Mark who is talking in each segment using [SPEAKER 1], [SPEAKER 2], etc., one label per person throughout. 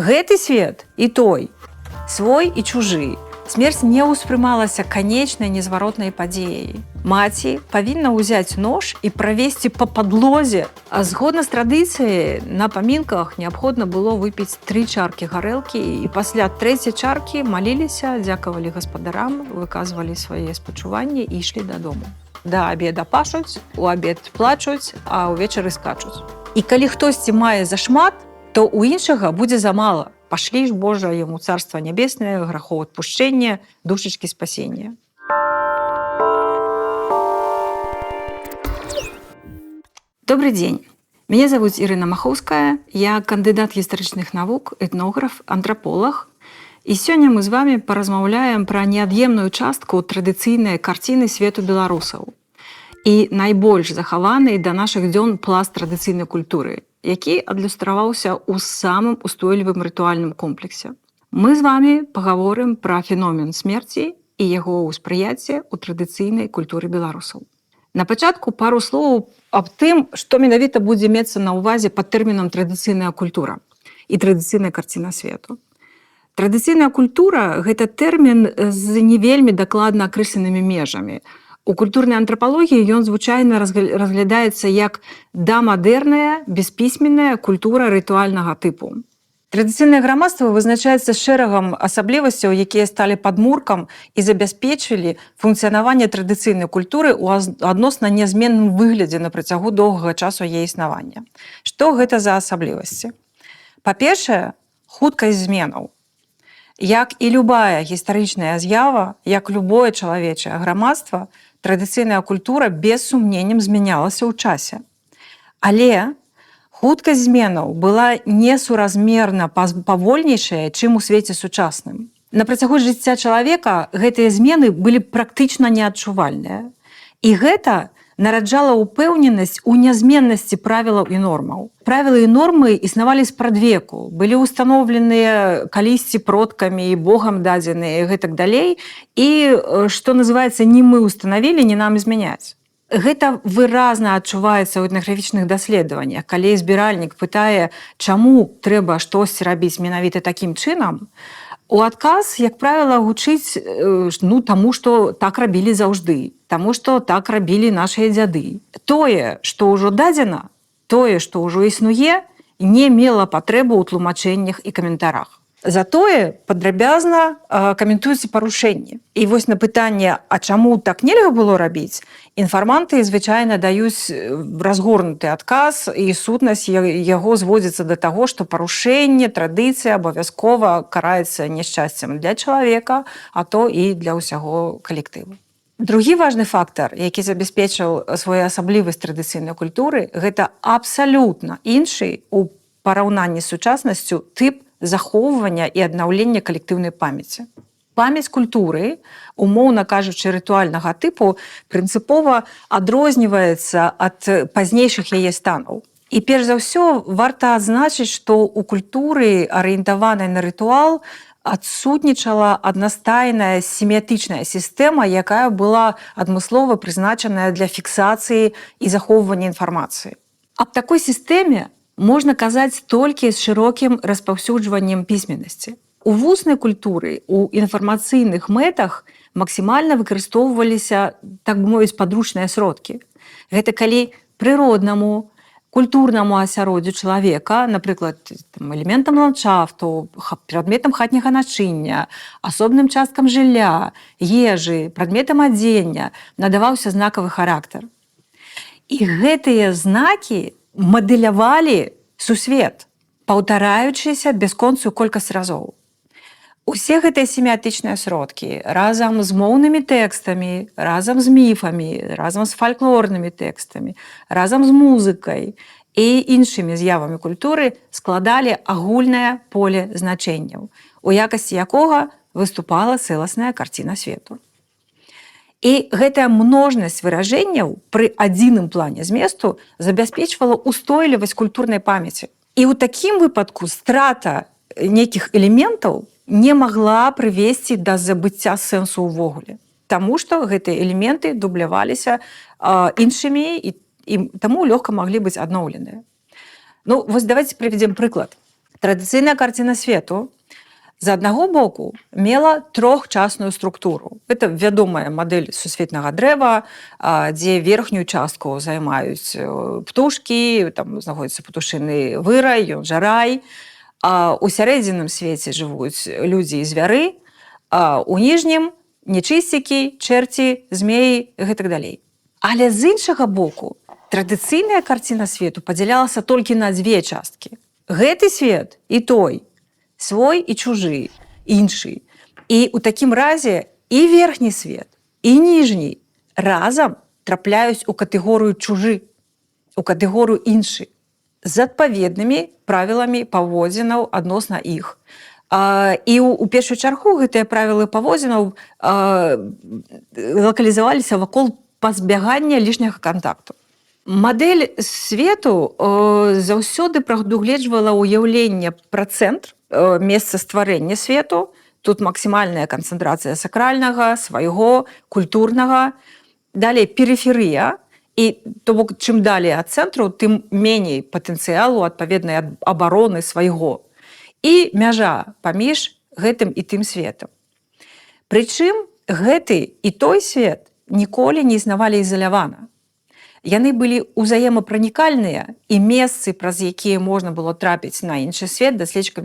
[SPEAKER 1] Гэты свет і той, свой і чужы. Смерць не ўспрымалася канечнай незваротнай падзеяй. Маці павінна ўзяць нож і правесці па падлозе. А згодна з традыцыяй, на памінках неабходна было выпіць 3 чаркі гарэлкі і пасля 3-й чаркі маліліся, дзякавалі гаспадарам, выказвалі свае спачуванні і ішлі дадому. Да абеда пашуць, у абед плачуць, а ўвечары скачуць. І калі хтосьці мае зашмат, то ў іншага будзе замала. Пашлі ж, Божа, ему царство небесное, грехов отпущения, душечки спасения. Добрый день. Меня зовут Ирина Маховская. Я кандидат исторических наук, этнограф, антрополог. И сегодня мы с вами поразмаўляем про неад'емную частку традыцыйнай карціны свету беларусаў і найбольш захаваны да нашых дзён пласт традыцыйнай культуры, які адлюстраваўся ў самым устойлівым рытуальным комплексе. Мы з вами пагаворым пра феномен смерці і яго ўспрыяцце ў традыцыйнай культуры беларусаў. На пачатку пару слоў аб тым, што менавіта будзе мецца на ўвазе пад тэрмінам традыцыйная культура і традыцыйная карціна свету. Традыцыйная культура – гэта тэрмін з не вельмі дакладна акрэсленымі межамі. У культурнай антрапалогіі ён звычайна разглядаецца як дамадэрная, беспісьменная культура рытуальнага тыпу. Традыцыйнае грамадства вызначаецца шэрагам асаблівасцяў, якія сталі падмуркам і забяспечылі функцыянаванне традыцыйнай культуры ў адносна нязменным выглядзе на працягу доўгага часу яе існавання. Што гэта за асаблівасці? Па-першае, хуткасць зменаў. Як і любая гістарычная з'ява, як любое чалавечае грамадства, традыцыйная культура без сумненнем змянялася ў часе. Але хуткасць зменаў была несуразмерна павольнейшая, чым у свеце сучасным. На працягу жыцця чалавека гэтыя змены былі практычна неадчувальныя. І гэта нараджала ўпэўненасць у нязменнасці правілаў і нормаў. Правілы і нормы існавалі спрадвеку, былі ўстаноўленыя калісьці продкамі і Богам дадзеныя і гэтак далей. І, што называецца, не мы ўстанавілі, не нам змяняць. Гэта выразна адчуваецца ў этнаграфічных даследаваннях. Калі збіральнік пытае, чаму трэба штосьці рабіць менавіта такім чынам, у адказ, як правіла, гучыць таму, што так рабілі заўжды, таму, што так рабілі нашыя дзяды. Тое, што ўжо дадзена, тое, што ўжо існуе, не мела патрэбу ў тлумачэннях і каментарах. Затое падрабязна каментуюцца парушэнні. І вось на пытанне, а чаму так нельга было рабіць, інфарманты звычайна даюць разгорнуты адказ, і сутнасць яго зводзіцца да таго, што парушэнне, традыцыя абавязкова караецца няшчасцем для чалавека, а то і для ўсяго калектыву. Другі важны фактар, які забяспечыў своеасаблівасць традыцыйнай культуры, гэта абсалютна іншы у параўнанні з сучаснасцю тып захоўвання і аднаўлення калектыўнай памяці. Памяць культуры, умоўна кажучы, рытуальнага тыпу, прынцыпова адрозніваецца ад пазнейшых яе станаў. І перш за ўсё варта адзначыць, што ў культуры, арыентаванай на рытуал, адсутнічала аднастайная семіятычная сістэма, якая была адмыслова прызначаная для фіксацыі і захоўвання інфармацыі. Аб такой сістэме можна казаць толькі з шырокім распаўсюджваннем пісьменнасці. У вуснай культуры, у інфармацыйных мэтах максімальна выкарыстоўваліся, так бы мовіць, падручныя сродкі. Гэта калі прыроднаму, культурнаму асяроддзю чалавека, напрыклад, элементам ландшафту, прадметам хатняга начыння, асобным часткам жылля, ежы, прадметам адзення надаваўся знакавы характар. І гэтыя знакі мадэлявалі сусвет, паўтараючыся бясконцую колькасць разоў. Усе гэтыя семіятычныя сродкі разам з моўнымі тэкстамі, разам з міфамі, разам з фальклорнымі тэкстамі, разам з музыкай і іншымі з'явамі культуры складалі агульнае поле значэнняў, у якасці якога выступала цэласная карціна свету. І гэтая множнасць выражэнняў пры адзіным плане зместу забяспечвала ўстойлівасць культурнай памяці. І ў такім выпадку страта нейкіх элементаў не магла прывесці да забыцця сэнсу ўвогуле. Таму што гэтыя элементы дубляваліся іншымі і таму лёгка маглі быць адноўленыя. Ну, вось давайте прыведзем прыклад. Традыцыйная карціна свету з аднаго боку мела трохчасную структуру. Это вядомая мадэль сусветнага дрэва, дзе верхнюю частку займаюць птушкі, там знаходзіцца птушыны вырай, ён жа рай. У сярэдзінным свеце жывуць людзі і звяры, у ніжнім нечысцікі, чэрці, змеі і гэтак далей. Але з іншага боку традыцыйная карціна свету падзялялася толькі на дзве часткі. Гэты свет і той, свой і чужы, іншы. І ў такім разе і верхні свет, і ніжні разам трапляюць у катэгорыю чужы, у катэгорыю іншы, з адпаведнымі правіламі паводзінаў адносна іх. І ў першую чаргу гэтыя правілы паводзінаў лакалізаваліся вакол пазбягання лішняга кантакту. Мадэль свету заўсёды прадугледжвала ўяўленне пра цэнтр, месца стварэння свету. Тут максімальная канцэнтрацыя сакральнага, свайго, культурнага. Далей перыферыя. І то бок, чым далей ад цэнтру, тым меней патэнцыялу адпаведнай абароны свайго. І мяжа паміж гэтым і тым светам. Прычым гэты і той свет ніколі не існавалі ізалявана. Яны былі ўзаемапранікальныя, і месцы, праз якія можна было трапіць на іншы свет, даследчыкі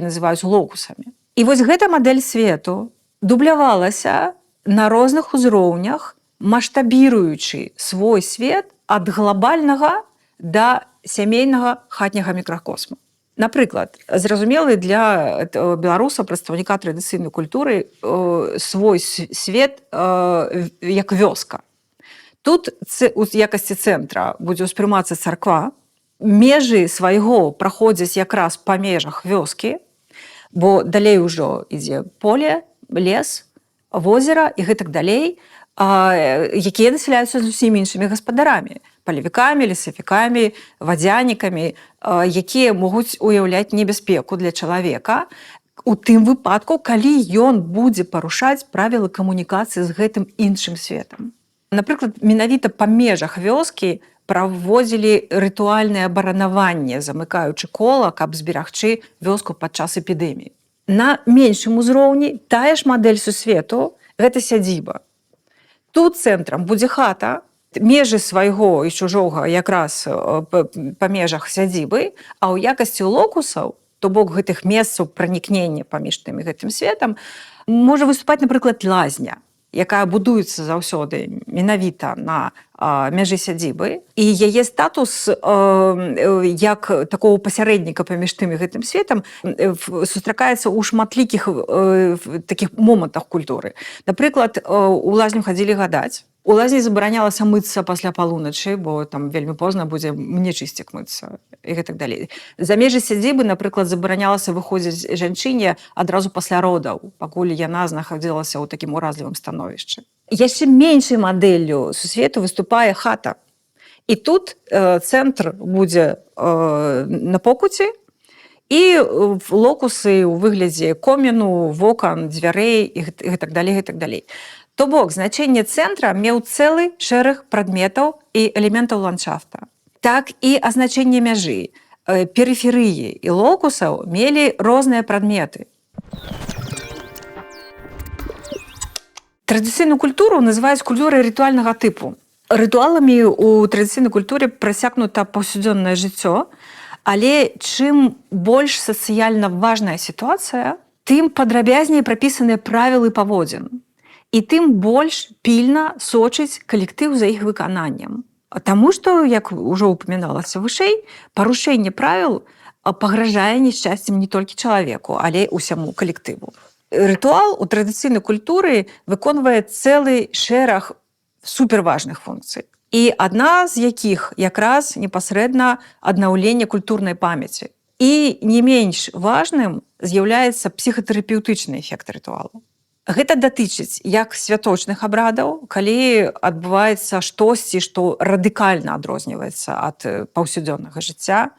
[SPEAKER 1] называюць локусамі. І вось гэта мадэль свету дублявалася на розных узроўнях, маштабіруючы свой свет ад глобальнага да сямейнага хатняга мікракосму. Напрыклад, зразумелы для беларуса, прадстаўніка традыцыйнай культуры, свой свет як вёска. Тут у якасці цэнтра будзе ўспрымацца царква, межы свайго праходзяць якраз па межах вёскі, бо далей ужо ідзе поле, лес, возера і гэтак далей, якія насяляюцца зусім іншымі гаспадарамі, палевікамі, лесавікамі, вадзянікамі, якія могуць уяўляць небяспеку для чалавека, у тым выпадку, калі ён будзе парушаць правілы камунікацыі з гэтым іншым светам. Напрыклад, менавіта па межах вёскі праводзілі рытуальнае абаранаванне, замыкаючы кола, каб зберагчы вёску падчас эпідэміі. На меншым узроўні тая ж мадэль сусвету – гэта сядзіба. Тут цэнтрам будзе хата, межы свайго і чужога якраз па межах сядзібы, а ў якасці локусаў, то бок гэтых месцаў пранікнення паміж тым і гэтым светам, можа выступаць, напрыклад, лазня, якая будуецца заўсёды менавіта на мяжы сядзібы, і яе статус як такого пасярэдніка паміж тым і гэтым светам сустракаецца ў шматлікіх такіх момантах культуры. Напрыклад, у лазню хадзілі гадаць. У лазні забаранялася мыцца пасля палуначы, бо там вельмі позна будзе нечысцік мыцца і гэтак далей. За межы сядзібы, напрыклад, забаранялася выходзіць жанчыне адразу пасля родаў, пакуль яна знаходзілася ў такім уразлівым становішчы. Яшчэ меншай мадэллю сусвету выступае хата. І тут цэнтр будзе на покуці, і локусы ў выглядзе коміну, вокан, дзвярэй і гэтак далей, гэтак далей. То бок, значэнне цэнтра меў цэлы шэраг прадметаў і элементаў ландшафта. Так і азначэнне мяжы, перыферыі і локусаў мелі розныя прадметы. Традыцыйную культуру называюць культурай рытуальнага тыпу. Рытуаламі ў традыцыйнай культуре прасякнута паўсядзённае жыццё, але чым больш сацыяльна важная сітуацыя, тым падрабязней прапісаныя правілы паводзін. І тым больш пільна сочыць калектыў за іх выкананнем. Таму што, як ужо упаміналася вышэй, парушэнне правіл пагражае няшчасцем не толькі чалавеку, але ўсяму калектыву. Рытуал у традыцыйнай культуры выконвае цэлы шэраг суперважных функцый. І адна з якіх якраз непасрэдна аднаўленне культурнай памяці. І не менш важным з'яўляецца псіхатэрапеўтычны эфект рытуалу. Гэта датычыць як святочных абрадаў, калі адбываецца штосьці, што радыкальна адрозніваецца ад паўсядзённага жыцця,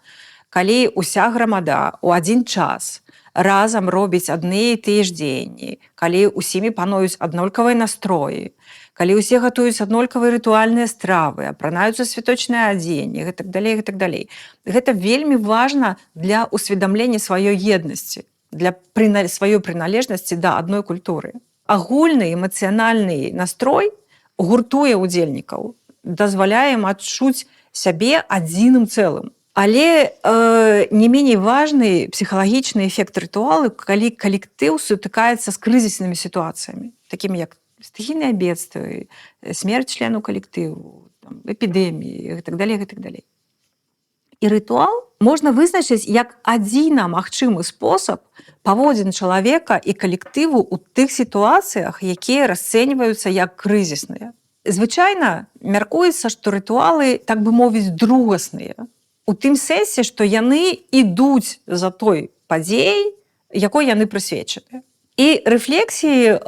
[SPEAKER 1] калі ўся грамада ў адзін час разам робіць адны і тыя ж дзеянні, калі ўсімі пануюць аднолькавыя настроі, калі ўсе гатуюць аднолькавыя рытуальныя стравы, апранаюцца святочныя адзенні, гэтак далей, гэтак далей. Гэта вельмі важна для ўсведамлення сваёй еднасці, для сваёй прыналежнасці да адной культуры. Агульны эмацыянальны настрой гуртуе ўдзельнікаў, дазваляе ім адчуць сябе адзіным цэлым. Але не меней важны псіхалагічны эфект рытуалу, калі калектыў сутыкаецца з крызіснымі сітуацыямі, такімі як стыхійныя бедствы, смерць членаў калектыву, эпідэміі, гэтак далей, гэтак далей. І рытуал можна вызначыць як адзіна магчымы спосаб паводзін чалавека і калектыву ў тых сітуацыях, якія расцэньваюцца як крызісныя. Звычайна мяркуецца, што рытуалы, так бы мовіць, другасныя. У тым сэнсе, што яны ідуць за той падзеяй, якой яны прысвечаны. І рэфлексіі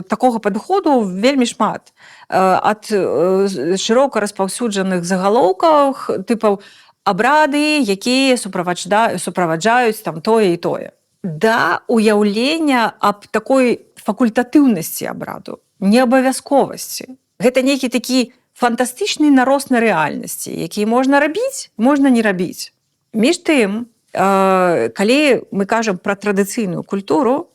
[SPEAKER 1] такога падыходу вельмі шмат. Ад шырока распаўсюджаных загалоўкаў, тыпаў абрады, якія суправаджаюць там тое і тое. Да уяўлення аб такой факультатыўнасці абраду, неабавязковасці. Гэта нейкі такі фантастычны нарост на рэальнасці, які можна рабіць, можна не рабіць. Між тым, калі мы кажам пра традыцыйную культуру,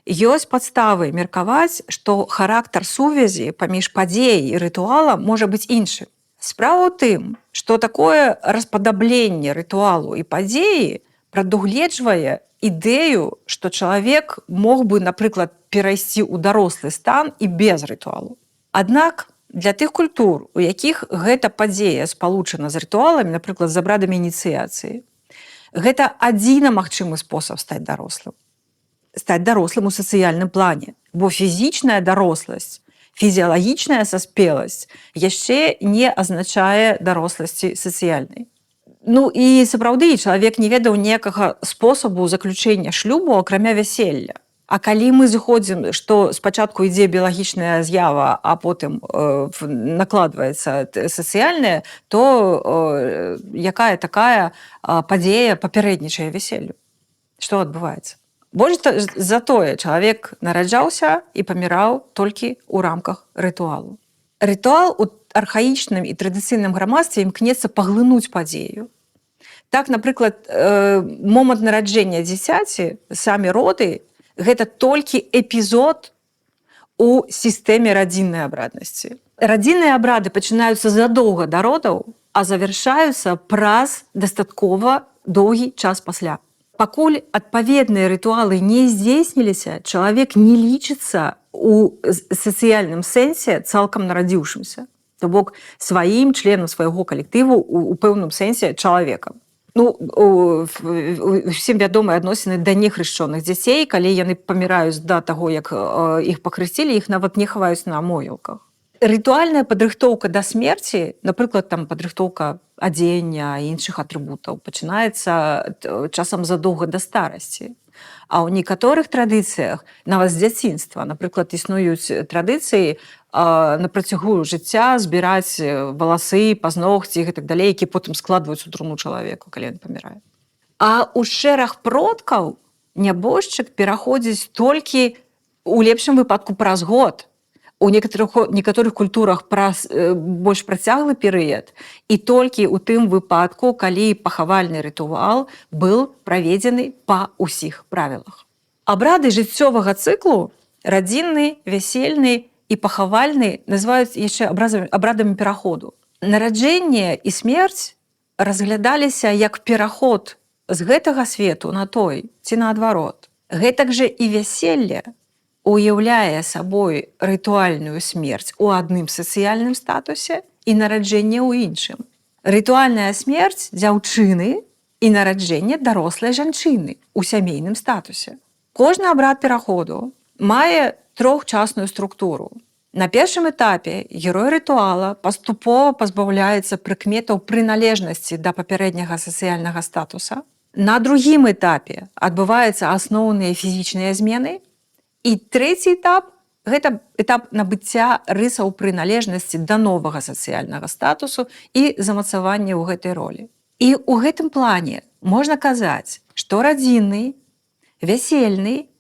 [SPEAKER 1] ёсць падставы меркаваць, што характар сувязі паміж падзеяй і рытуалам можа быць іншы. Справа ў тым, што такое распадабленне рытуалу і падзеі прадугледжвае ідэю, што чалавек мог бы, напрыклад, перайсці ў дарослы стан і без рытуалу. Аднак, для тых культур, у якіх гэта падзея спалучана з рытуаламі, напрыклад, з абрадамі ініцыяцыі, гэта адзіна магчымы спосаб стаць дарослым. Стаць дарослым у сацыяльным плане, бо фізічная даросласць, фізіялагічная саспеласць яшчэ не азначае даросласці сацыяльнай. Ну і сапраўды, чалавек не ведаў ніякага спосабу заключэння шлюбу, акрамя вяселля. А калі мы зыходзім, што спачатку ідзе біялагічная з'ява, а потым накладваецца сацыяльная, то якая такая падзея папярэднічае вяселлю? Што адбываецца? Больш за тое, чалавек нараджаўся і паміраў толькі ў рамках рытуалу. Рытуал у архаічным і традыцыйным грамадстве імкнецца паглынуць падзею. Так, напрыклад, момант нараджэння дзіцяці, самі роды, гэта толькі эпізод у сістэме радзіннай абраднасці. Радзінныя абрады пачынаюцца задоўга да родаў, а завяршаюцца праз дастаткова доўгі час пасля. Пакуль адпаведныя рытуалы не здзейсніліся, чалавек не лічыцца у сацыяльным сэнсе цалкам нарадзіўшымся. То бок сваім членам свайго калектыву у пэўным сэнсе чалавекам. Ну, усім вядомыя адносіны да нехрышчоных дзяцей, калі яны паміраюць да таго, як іх пакрысцілі, іх нават не хаваюць на могілках. Рытуальная падрыхтоўка да смерці, напрыклад, там падрыхтоўка адзення і іншых атрыбутаў, пачынаецца часам задоўга да старасці. А ў некаторых традыцыях, нават з дзяцінства, напрыклад, існуюць традыцыі на працягу жыцця збіраць валасы, пазногці і гэтак далей, які потым складваюць у труну чалавеку, калі ён памірае. А ў шэраг продкаў нябожчык пераходзіць толькі у лепшым выпадку праз год. У некаторых культурах праз больш працяглы перыяд і толькі ў тым выпадку, калі пахавальны рытуал быў праведзены па ўсіх правілах. Абрады жыццёвага цыклу, радзінны, вясельны і пахавальны, называюць яшчэ абрадамі пераходу. Нараджэнне і смерць разглядаліся як пераход з гэтага свету на той ці наадварот. Гэтак жа і вяселле уяўляе сабой рытуальную смерць у адным сацыяльным статусе і нараджэнне ў іншым. Рытуальная смерць дзяўчыны і нараджэнне дарослай жанчыны ў сямейным статусе. Кожны абрад пераходу мае трохчасную структуру. На першым этапе герой рытуала паступова пазбаўляецца прыкметаў прыналежнасці да папярэдняга сацыяльнага статуса. На другім этапе адбываюцца асноўныя фізічныя змены. І трэці этап – гэта этап набыцця рысаў прыналежнасці да новага сацыяльнага статусу і замацавання ў гэтай ролі. І ў гэтым плане можна казаць, што радзінны, вясельны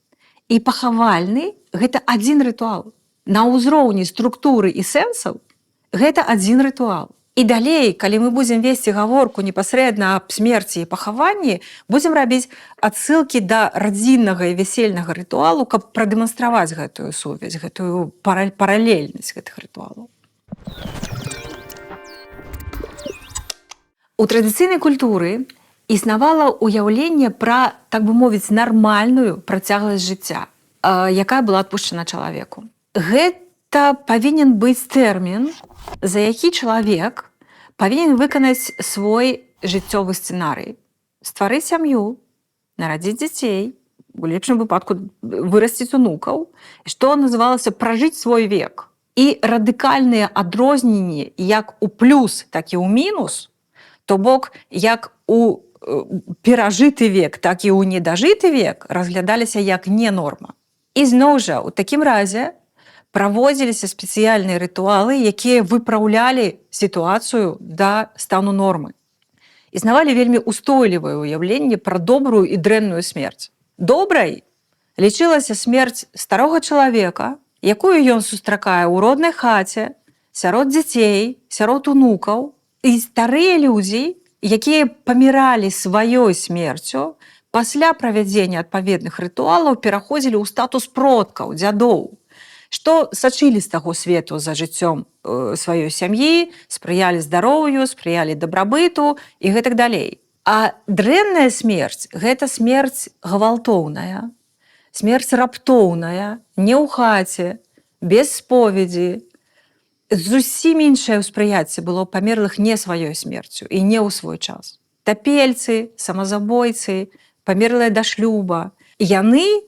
[SPEAKER 1] і пахавальны – гэта адзін рытуал. На ўзроўні структуры і сэнсаў гэта адзін рытуал. І далей, калі мы будзем весці гаворку непасрэдна аб смерці і пахаванні, будзем рабіць адсылкі да радзіннага і весельнага рытуалу, каб прадэманстраваць гэтую сувязь, гэтую паралельнасць гэтых рытуалаў. У традыцыйнай культуры існавала ўяўленне пра, так бы мовіць, нармальную працягласць жыцця, якая была адпушчана чалавеку. Гэта павінен быць тэрмін, за які чалавек павінен выканаць свой жыццёвы сцэнарый. Стварыць сям'ю, нарадзіць дзяцей, у лепшым выпадку вырасціць унукаў, што называлася пражыць свой век. І радыкальныя адрозненні як у плюс, так і ў мінус, то бок як у перажыты век, так і ў недажыты век разглядаліся як не норма. І зноў жа, у такім разе праводзіліся спецыяльныя рытуалы, якія выпраўлялі сітуацыю да стану нормы. Існавалі вельмі устойлівыя ўяўленні пра добрую і дрэнную смерць. Добрай лічылася смерць старога чалавека, якую ён сустракае ў роднай хаце, сярод дзяцей, сярод унукаў. І старыя людзі, якія паміралі сваёй смерцю, пасля правядзення адпаведных рытуалаў пераходзілі ў статус продкаў, дзядоў, што сачылі з таго свету за жыццём сваёй сям'і, спрыялі здароўю, спрыялі дабрабыту і гэтак далей. А дрэнная смерць – гэта смерць гвалтоўная, смерць раптоўная, не ў хаце, без споведзі. Зусім іншае ўспрыяцце было памерлых не сваёй смерцю і не ў свой час. Тапельцы, самазабойцы, памерлыя да шлюба. Яны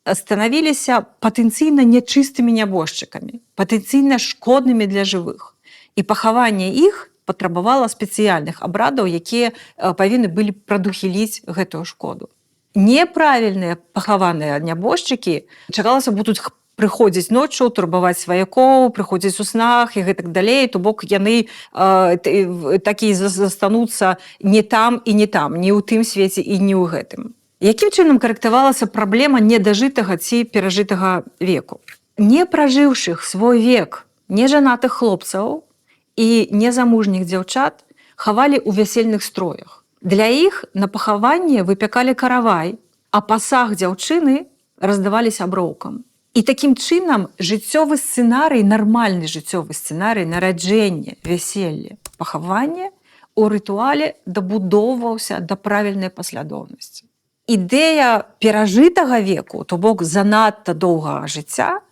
[SPEAKER 1] станавіліся патэнцыйна нячыстымі нябожчыкамі, патэнцыйна шкоднымі для жывых. І пахаванне іх патрабавала спецыяльных абрадаў, якія павінны былі прадухіліць гэтую шкоду. Неправільныя пахаваныя нябожчыкі чакалася будуць прыходзіць ноччу, турбаваць сваякоў, прыходзіць у снах і гэтак далей, то бок яны такі застануцца не там і не там, ні ў тым свеце і не ў гэтым. Якім чынам карэктавалася праблема недажытага ці перажытага веку? Не пражыўшых свой век нежанатых хлопцаў і незамужніх дзяўчат хавалі ў вясельных строях. Для іх на пахаванне выпякалі каравай, а пасаг дзяўчыны раздавалі сяброўкам. І такім чынам жыццёвы сцэнарый, нармальны жыццёвы сцэнарый нараджэння, вяселля, пахавання у рытуале дабудоўваўся да правільнай паслядоўнасці. Ідэя перажытага веку, то бок занадта доўгага жыцця,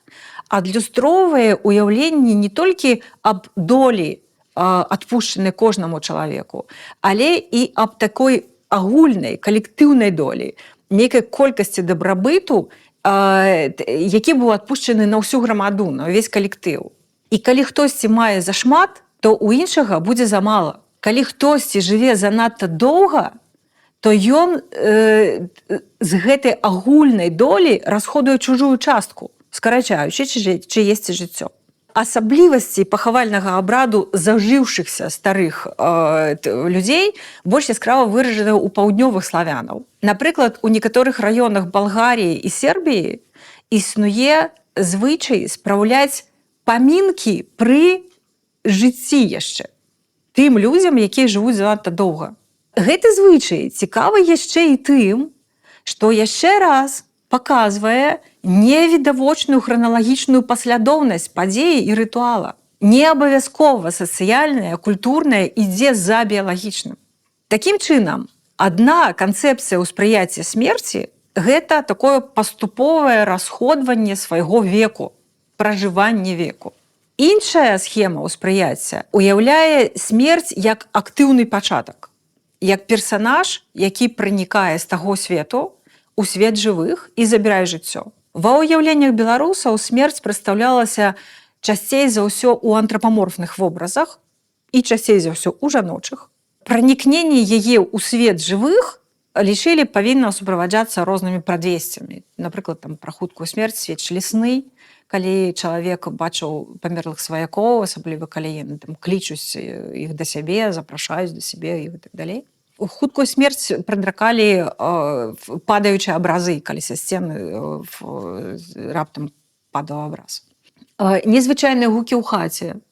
[SPEAKER 1] адлюстроўвае ўяўленне не толькі аб долі, адпушчанай кожнаму чалавеку, але і аб такой агульнай, калектыўнай долі, нейкай колькасці дабрабыту, які быў адпушчаны на ўсю грамаду, на ўвесь калектыў. І калі хтосьці мае зашмат, то ў іншага будзе замала. Калі хтосьці жыве занадта доўга, то ён з гэтай агульнай долі расходуе чужую частку, скарачаючы чыесьці жыццё. Асаблівасці пахавальнага абраду зажыўшыхся старых людзей больш яскрава выражаны ў паўднёвых славянаў. Напрыклад, у некаторых раёнах Балгаріі і Сербіі існуе звычай спраўляць памінкі пры жыцці яшчэ тым людзям, якія жывуць занадта доўга. Гэты звычай цікавы яшчэ і тым, што яшчэ раз паказвае невідавочную храналагічную паслядоўнасць падзеі і рытуала. Не абавязкова сацыяльная, культурная ідзе за біялагічным. Такім чынам, адна канцэпцыя ўспрыяцця смерці – гэта такое паступовае расходванне свайго веку, пражыванне веку. Іншая схема ўспрыяцця уяўляе смерць як актыўны пачатак, як персанаж, які пранікае з таго свету у свет жывых і забірае жыццё. Ва ўяўленнях беларусаў смерць прадстаўлялася часцей за ўсё ў антрапаморфных вобразах і часцей за ўсё ў жаночых. Пранікненне яе ў свет жывых лічылі павінна суправаджацца рознымі прадвесцямі. Напрыклад, пра хуткую смерць сведчылі сны, калі чалавек бачыў памерлых сваякоў, асабліва калі яны клічуць іх да сябе, запрашаюць да сябе і так далей. У хуткую смерць прадракалі падаючыя абразы, калі са сцены раптам падаў абраз. Незвычайныя гукі ў хаце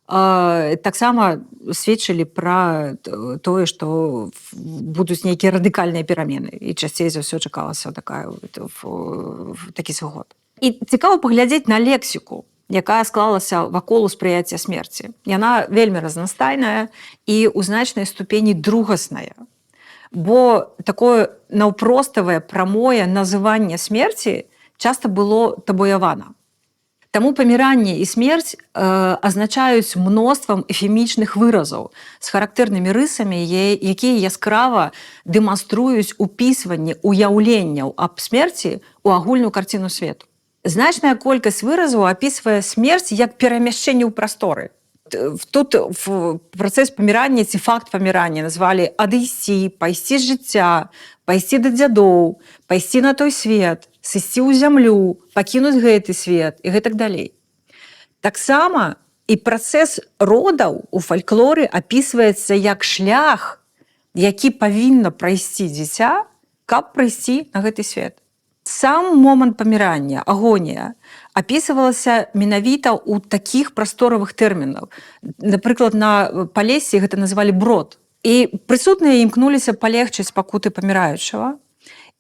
[SPEAKER 1] таксама сведчылі пра тое, што будуць нейкія радыкальныя перамены. І часцей за ўсё чакалася такі сыгод. І цікава паглядзець на лексіку, якая склалася вакол успрыяцця смерці. Яна вельмі разнастайная і ў значнай ступені другасная. Бо такое наўпроставае прамое называнне смерці часта было табуявана. Таму паміранне і смерць азначаюць мноствам эфемічных выразаў з характэрнымі рысамі, якія яскрава дэманструюць упісванне уяўленняў аб смерці ў агульную карціну свету. Значная колькасць выразаў апісвае смерць як перамяшчэнне ў прасторы. Тут працэс памірання ці факт памірання назвалі адысці, пайсці з жыцця, пайсці да дзядоў, пайсці на той свет, сысці ў зямлю, пакінуць гэты свет і гэтак далей. Таксама і працэс родаў у фальклоры апісваецца як шлях, які павінна прайсці дзіця, каб прыйсці на гэты свет. Сам момант памірання, агонія, апісвалася менавіта ў такіх прасторавых тэрмінах. Напрыклад, на Палесе гэта называлі брод. І прысутныя імкнуліся палегчыць пакуты паміраючага.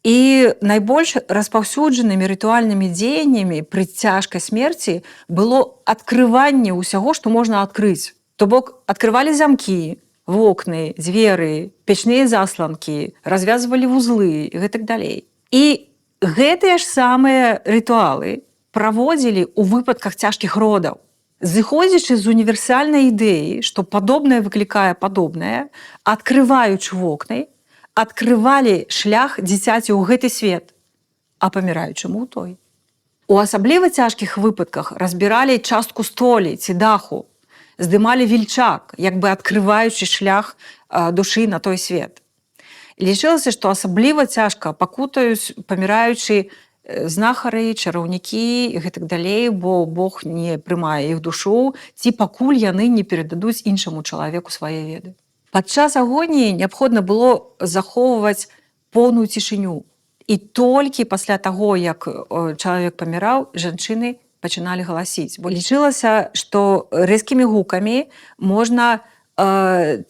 [SPEAKER 1] І найбольш распаўсюджанымі рытуальнымі дзеяннямі пры цяжкай смерці было адкрыванне ўсяго, што можна адкрыць. То бок адкрывалі замкі, вокны, дзверы, печныя засланкі, развязвалі вузлы і гэтак далей. І гэтыя ж самыя рытуалы праводзілі ў выпадках цяжкіх родаў. Зыходзячы з універсальнай ідэі, што падобнае выклікае падобнае, адкрываючы вокны, адкрывалі шлях дзіцяці ў гэты свет, а паміраючаму ў той. У асабліва цяжкіх выпадках разбіралі частку столі ці даху, здымалі вільчак, як бы адкрываючы шлях душы на той свет. Лічылася, што асабліва цяжка пакутаюць паміраючы знахары, чараўнікі і гэтак далей, бо Бог не прымае іх душу, ці пакуль яны не перададуць іншаму чалавеку свае веды. Падчас агоніі неабходна было захоўваць поўную цішыню. І толькі пасля таго, як чалавек паміраў, жанчыны пачыналі галасіць. Бо лічылася, што рэзкімі гукамі можна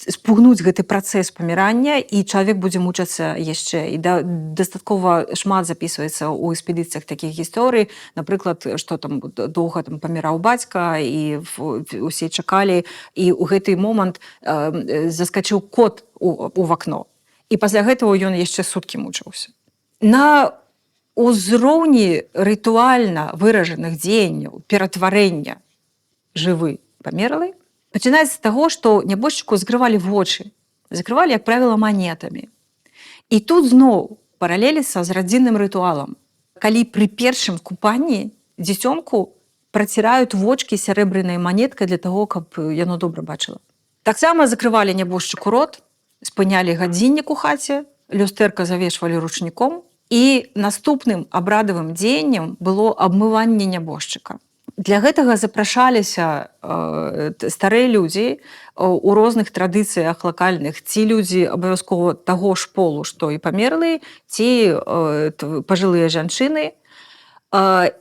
[SPEAKER 1] спугнуць гэты працэс памірання, і чалавек будзе мучацца яшчэ. І дастаткова шмат запісваецца ў экспедыцыях такіх гісторый. Напрыклад, што там доўга паміраў бацька, і усе чакалі, і ў гэты момант заскачыў кот у вакно. І пасля гэтага ён яшчэ суткі мучыўся. На ўзроўні рытуальна выражаных дзеянняў ператварэння жывы памерлай пачынаецца з таго, што нябожчыку закрывалі вочы, закрывалі, як правіла, манетамі. І тут зноў паралеліцца з радзінным рытуалам. Калі пры першым купанні дзіцёнку праціраюць вочкі сярэбранай манеткай для таго, каб яно добра бачыла. Таксама закрывалі нябожчыку рот, спынялі гадзіннік у хаце, люстэрка завешвалі ручніком, і наступным абрадавым дзеяннем было абмыванне нябожчыка. Для гэтага запрашаліся старыя людзі у розных традыцыях лакальных, ці людзі абавязкова таго ж полу, што і памерлыя, ці пажылыя жанчыны.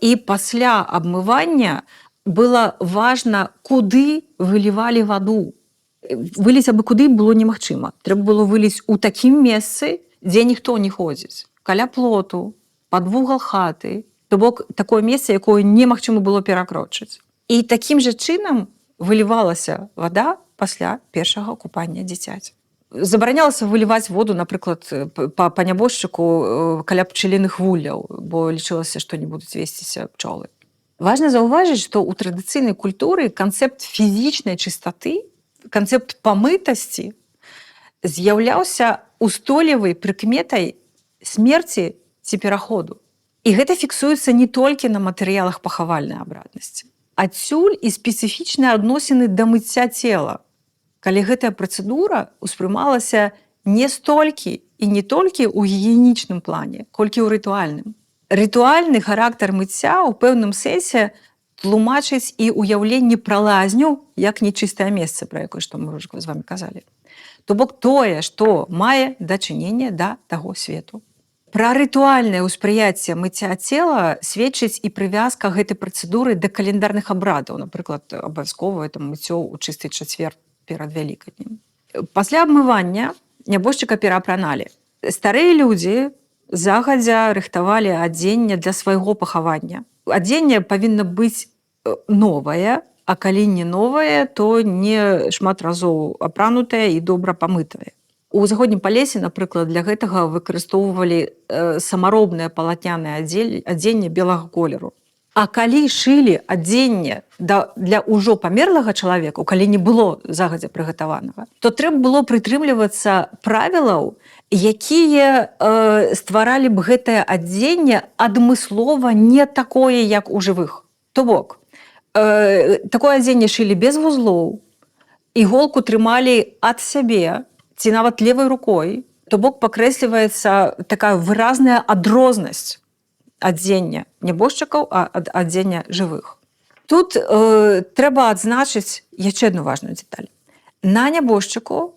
[SPEAKER 1] І пасля абмывання было важна, куды вылівалі ваду. Выліць абы куды было немагчыма. Трэба было выліць у такім месцы, дзе ніхто не ходзіць. Каля плоту, пад вугал хаты. То бок такое месца, якое немагчыма было перакрочыць. І такім жа чынам вылівалася вада пасля першага купання дзіцяці. Забаранялася выліваць воду, напрыклад, па нябожчыку каля пчаліных вулляў, бо лічылася, што не будуць весціся пчолы. Важна заўважыць, што ў традыцыйнай культуры канцэпт фізічнай чыстаты, канцэпт памытасці з'яўляўся устойлівай прыкметай смерці ці пераходу. І гэта фіксуецца не толькі на матэрыялах пахавальнай абраднасці. Адсюль і спецыфічныя адносіны да мыцця цела, калі гэтая працэдура ўспрымалася не столькі і не толькі ў гігіенічным плане, колькі ў рытуальным. Рытуальны характар мыцця ў пэўным сэнсе тлумачыць і ўяўленне пра лазню як нечыстае месца, пра якое што мы ўжо з вамі казалі. То бок тое, што мае дачыненне да таго свету. Пра рытуальнае ўспрыяцце мыцця цела сведчыць і прывязка гэтай працэдуры да календарных абрадаў, напрыклад, абавязкова это мыццё ў чысты чацвер перад вялікаднем. Пасля абмывання нябожчыка пераапраналі. Старыя людзі загадзя рыхтавалі адзенне для свайго пахавання. Адзенне павінна быць новае, а калі не новае, то не шмат разоў апранутае і добра памытае. У заходнім палесе, напрыклад, для гэтага выкарыстоўвалі самаробнае палатнянае адзенне белага колеру. А калі шылі адзенне для ўжо памерлага чалавека, калі не было загадзя прыгатаванага, то трэба было прытрымлівацца правілаў, якія стваралі б гэтае адзенне адмыслова не такое, як у жывых. То бок, такое адзенне шылі без вузлоў, іголку трымалі ад сябе, ці нават левай рукой, то бок пакрэсліваецца такая выразная адрознасць адзення нябожчыкаў ад адзення жывых. Тут трэба адзначыць яшчэ адну важную дэталь. На нябожчыку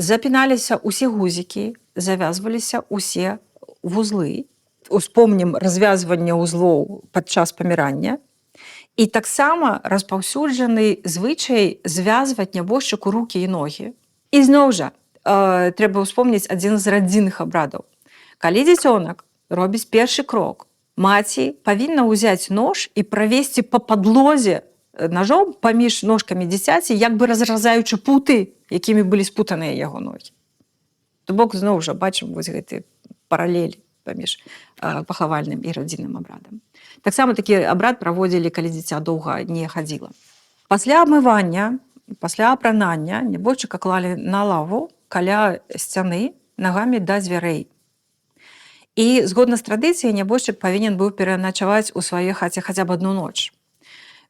[SPEAKER 1] запіналіся ўсе гузікі, завязваліся ўсе вузлы. Успомнім развязванне ўзлоў падчас памірання. І таксама распаўсюджаны звычай звязваць нябожчыку рукі і ногі. І зноў жа, трэба ўспомніць адзін з радзінных абрадаў. Калі дзіцёнак робіць першы крок, маці павінна ўзяць нож і правесці па падлозе ножом паміж ножкамі дзіцяці, як бы разразаючы путы, якімі былі спутаныя яго ногі. То бок, зноў жа, бачым вось гэты паралель паміж пахавальным і радзінным абрадам. Таксама такі абрад праводзілі, калі дзіця доўга не хадзіла. Пасля абмывання, пасля апранання нябожчыка клалі на лаву каля сцяны нагамі да дзвярэй. І згодна з традыцыяй нябожчык павінен быў пераначаваць у сваёй хаце хаця б адну ноч.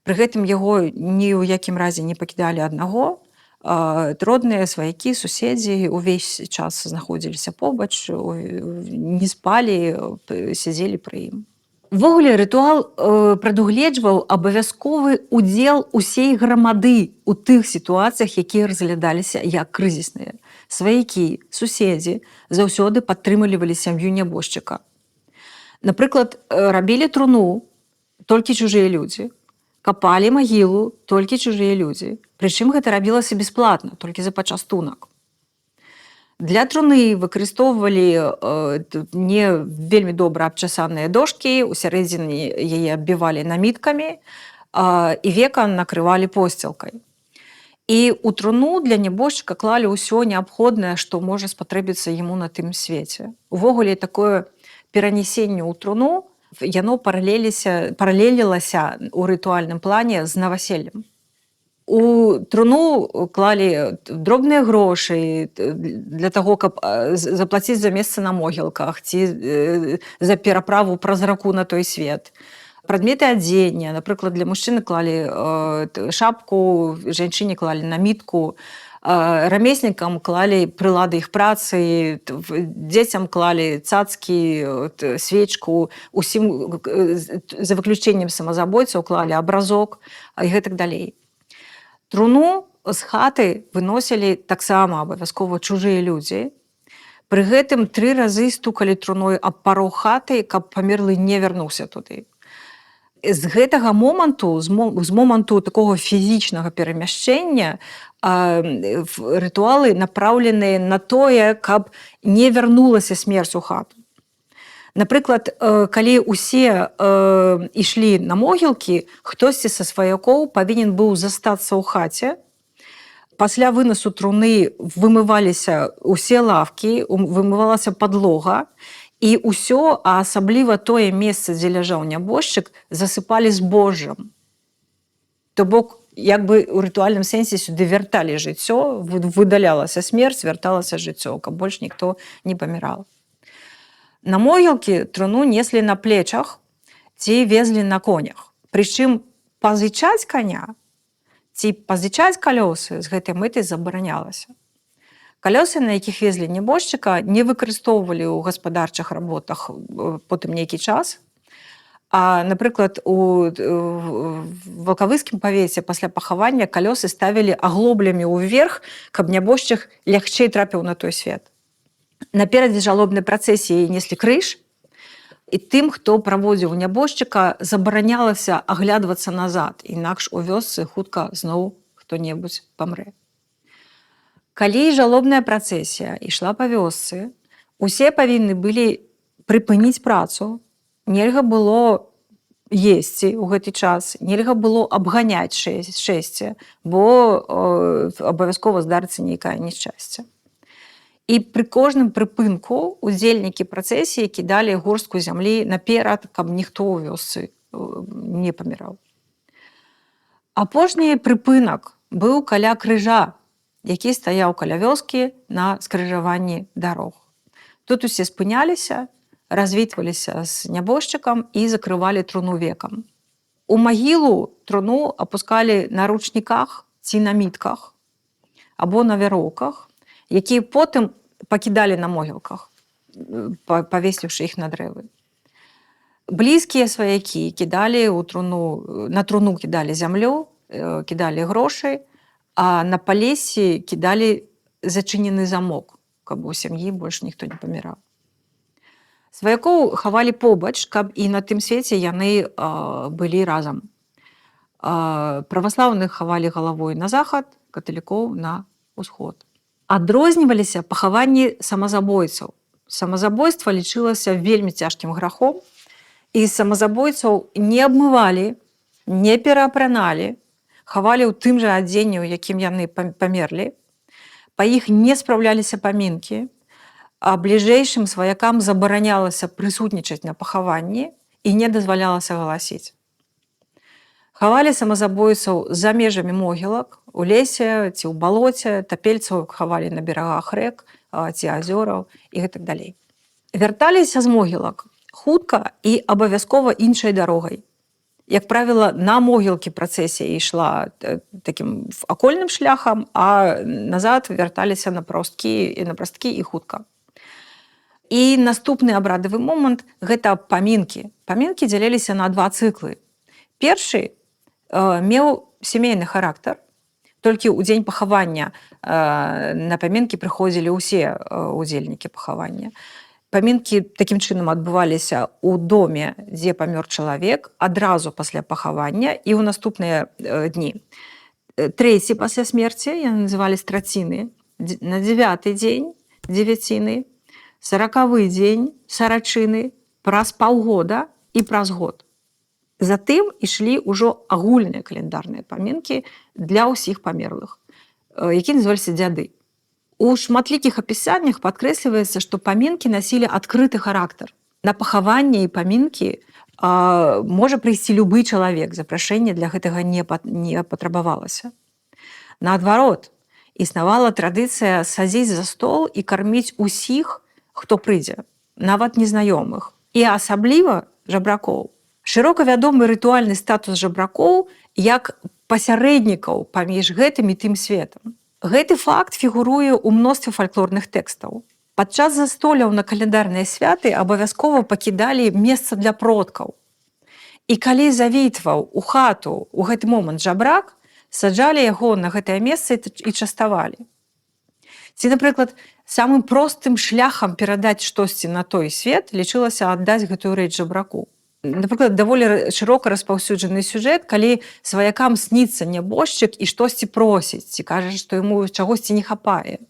[SPEAKER 1] Пры гэтым яго ні ў якім разе не пакідалі аднаго. Родныя, сваякі, суседзі увесь час знаходзіліся побач, не спалі, сядзелі пры ім. Увогуле, рытуал прадугледжваў абавязковы удзел усей грамады ў тых сітуацыях, якія разглядаліся як крызісныя. Сваякі, суседзі заўсёды падтрымлівалі сям'ю нябожчыка. Напрыклад, рабілі труну толькі чужыя людзі, капалі магілу толькі чужыя людзі. Прычым гэта рабілася бясплатна, толькі за пачастунак. Для труны выкарыстоўвалі не вельмі добра абчасаныя дошкі, у сярэдзіне яе аббівалі наміткамі і векам накрывалі посцілкай. І ў труну для нябожчыка клалі ўсё неабходнае, што можа спатрэбіцца яму на тым свеце. Увогуле, такое перанесенне ў труну, яно паралелілася ў рытуальным плане з наваселлем. У труну клалі дробныя грошы для таго, каб заплаціць за месца на могілках ці за пераправу праз раку на той свет. Прадметы адзення, напрыклад, для мужчыны клалі шапку, жанчыне клалі намітку, рамеснікам клалі прылады іх працы, дзецям клалі цацкі, свечку, усім за выключэннем самазабойцаў клалі абразок і гэтак далей. Труну з хаты выносілі таксама абавязкова чужыя людзі. Пры гэтым 3 разы стукалі труной аб парог хаты, каб памерлы не вярнуўся туды. З гэтага моманту, з моманту такога фізічнага перамяшчэння, рытуалы напраўленыя на тое, каб не вярнулася смерць у хату. Напрыклад, калі ўсе ішлі на могілкі, хтосьці са сваякоў павінен быў застацца ў хаце. Пасля вынасу труны вымываліся ўсе лавкі, вымывалася падлога, і ўсё, а асабліва тое месца, дзе ляжаў нябожчык, засыпалі збожжам. То бок, як бы ў рытуальным сэнсе сюды вярталі жыццё, выдалялася смерць, вярталася жыццё, каб больш ніхто не паміраў. На могілкі труну неслі на плечах ці везлі на конях. Прычым пазычаць каня ці пазычаць калёсы з гэтай мэтай забаранялася. Калёсы, на якіх везлі нябожчыка, не выкарыстоўвалі ў гаспадарчых работах потым нейкі час. А, напрыклад, у валкавыскім павеце пасля пахавання калёсы ставілі аглоблямі ўверх, каб нябожчык лягчэй трапіў на той свет. Наперадзе жалобнай працэсіі неслі крыж, і тым, хто праводзіў нябожчыка, забаранялася аглядвацца назад, інакш у вёсцы хутка зноў хто-небудзь памрэ. Калі жалобная працэсія ішла па вёсцы, усе павінны былі прыпыніць працу, нельга было есці ў гэты час, нельга было абганяць шэсце, бо абавязкова здарыцца нейкае няшчасце. І пры кожным прыпынку удзельнікі працэсіі кідалі горстку зямлі наперад, каб ніхто ў вёсцы не паміраў. Апошні прыпынак быў каля крыжа, які стаяў каля вёскі на скрыжаванні дарог. Тут усе спыняліся, развітваліся з нябожчыкам і закрывалі труну векам. У магілу труну апускалі на ручніках ці на мітках або на вяроўках, якія потым пакідалі на могілках, павесіўшы іх на дрэвы. Блізкія сваякі кідалі на труну кідалі зямлю, кідалі грошы, а на палесі кідалі зачынены замок, каб у сям'і больш ніхто не паміраў. Сваякоў хавалі побач, каб і на тым свеце яны былі разам. Праваслаўных хавалі галавой на захад, каталікоў на ўсход. Адрозніваліся пахаванні самазабойцаў. Самазабойства лічылася вельмі цяжкім грахом, і самазабойцаў не абмывалі, не пераапраналі, хавалі ў тым жа адзенні, у якім яны памерлі. Па іх не спраўляліся памінкі, а бліжэйшым сваякам забаранялася прысутнічаць на пахаванні і не дазвалялася галасіць. Хавалі самазабойцаў за межамі могілак, у лесе ці ў балоце, тапельцаў хавалі на берагах рэк ці азёраў і гэтак далей. Вярталіся з могілак хутка і абавязкова іншай дарогай. Як правіла, на могілкі працэсія ішла такім акольным шляхам, а назад вярталіся на прасткі і хутка. І наступны абрадавы момант – гэта памінкі. Памінкі дзяліліся на два цыклы. Першы меў сямейны характар. Толькі ў дзень пахавання на памінкі прыходзілі ўсе удзельнікі пахавання. Памінкі такім чынам адбываліся ў доме, дзе памёр чалавек, адразу пасля пахавання і ў наступныя дні. Трэці пасля смерці, яны называлі страціны, на 9-й дзень дзевяціны, 40-й дзень сарачыны, праз паўгода і праз год. Затым ішлі ўжо агульныя календарныя памінкі для ўсіх памерлых, якія называліся дзяды. У шматлікіх апісаннях падкрэсліваецца, што памінкі насілі адкрыты характар. На пахаванне і памінкі можа прыйсці любы чалавек, запрашэнне для гэтага не патрабавалася. Наадварот, існавала традыцыя садзіць за стол і карміць усіх, хто прыйдзе, нават незнаёмых, і асабліва жабракоў. Шырока вядомы рытуальны статус жабракоў як пасярэднікаў паміж гэтым і тым светам. Гэты факт фігуруе ў мностве фальклорных тэкстаў. Падчас застолляў на календарныя святы абавязкова пакідалі месца для продкаў. І калі завітваў у хату ў гэты момант жабрак, саджалі яго на гэтае месца і частавалі. Ці, напрыклад, самым простым шляхам перадаць штосьці на той свет лічылася аддаць гэтую рэч жабраку. Напрыклад, даволі шырока распаўсюджаны сюжэт, калі сваякам сніцца нябожчык і штосьці просіць, ці кажа, што яму чагосьці не хапае.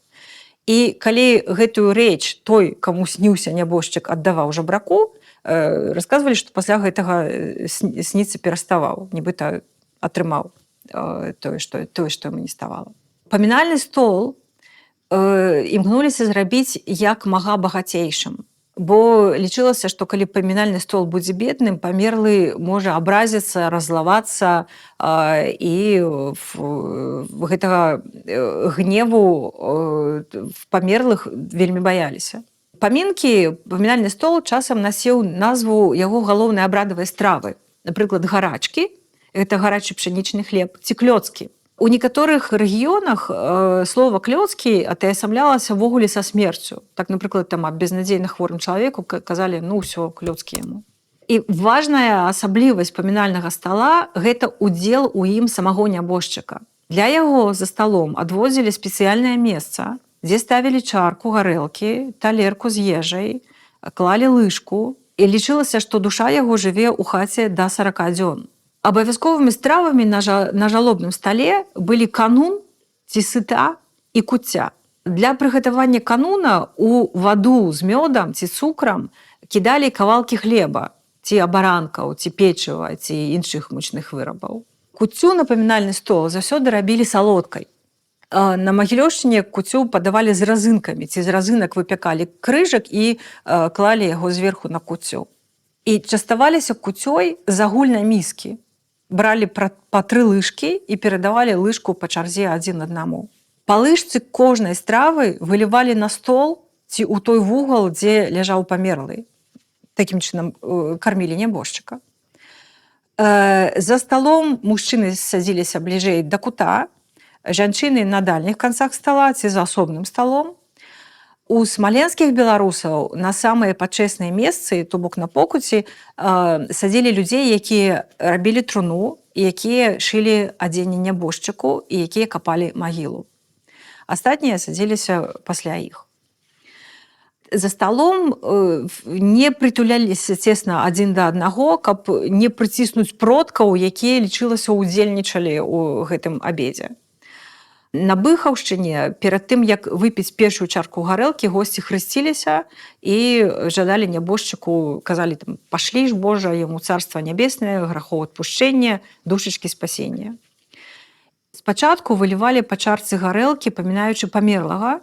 [SPEAKER 1] І калі гэтую рэч той, каму сніўся нябожчык, аддаваў жабраку, расказвалі, што пасля гэтага сніцца пераставаў, нібыта атрымаў тое, што яму не ставала. Памінальны стол імкнуліся зрабіць як мага багацейшым. Бо лічылася, што калі памінальны стол будзе бедным, памерлы можа абразіцца, раззлавацца і гэтага гневу памерлых вельмі баяліся. Памінальны стол часам насеў назву яго галоўнай абрадавай стравы. Напрыклад, гарачкі, гэта гарачы пшанічны хлеб, ці клёцкі. У некаторых рэгіёнах слова «клёцкі» атаясамлялася ввогуле са смерцю. Так, напрыклад, там аб безнадзейна хворым чалавеку казалі «ну ўсё, клёцкі яму». І важная асаблівасць памінальнага стала – гэта ўдзел у ім самого нябожчыка. Для яго за сталом адводзілі спецыяльнае месца, дзе ставілі чарку гарэлкі, талерку з ежай, клалі лыжку, і лічылася, што душа яго жыве ў хаце да 40 дзён. Абавязковымі стравамі на жалобным стале былі канун ці сыта і куцця. Для прыгатавання кануна у ваду з мёдам ці цукрам кідалі кавалкі хлеба, ці абаранкаў, ці печыва, ці іншых мучных вырабаў. Куццю на памінальны стол заўсёды рабілі салодкай. На Магілёўшчыне куццю падавалі з разынкамі, ці з разынак выпякалі крыжак і клалі яго зверху на куццю. І частаваліся куццёй з агульнай міскі. Бралі па 3 лыжкі і перадавалі лыжку па чарзе адзін аднаму. Па лыжцы кожнай стравы вылівалі на стол ці ў той вугал, дзе ляжаў памерлы. Такім чынам кармілі нябожчыка. За сталом мужчыны садзіліся бліжэй да кута, жанчыны на дальніх канцах стала ці за асобным сталом. У смаленскіх беларусаў на самыя пачэсныя месцы, то бок на покуці, садзілі людзей, якія рабілі труну, якія шылі адзенне нябожчыку і якія капалі магілу. Астатнія садзіліся пасля іх. За сталом не прытуляліся цесна адзін да аднаго, каб не прыціснуць продкаў, якія лічылася ўдзельнічалі ў гэтым абедзе. На Быхаўшчыне перад тым, як выпіць першую чарку гарэлкі, госці хрысціліся і жадалі нябожчыку, казалі там: «Пашлі ж, Божа, яму царства нябеснае, грахоў адпушчэння, душачкі спасення». Спачатку вылівалі па чарцы гарэлкі, памінаючы памерлага,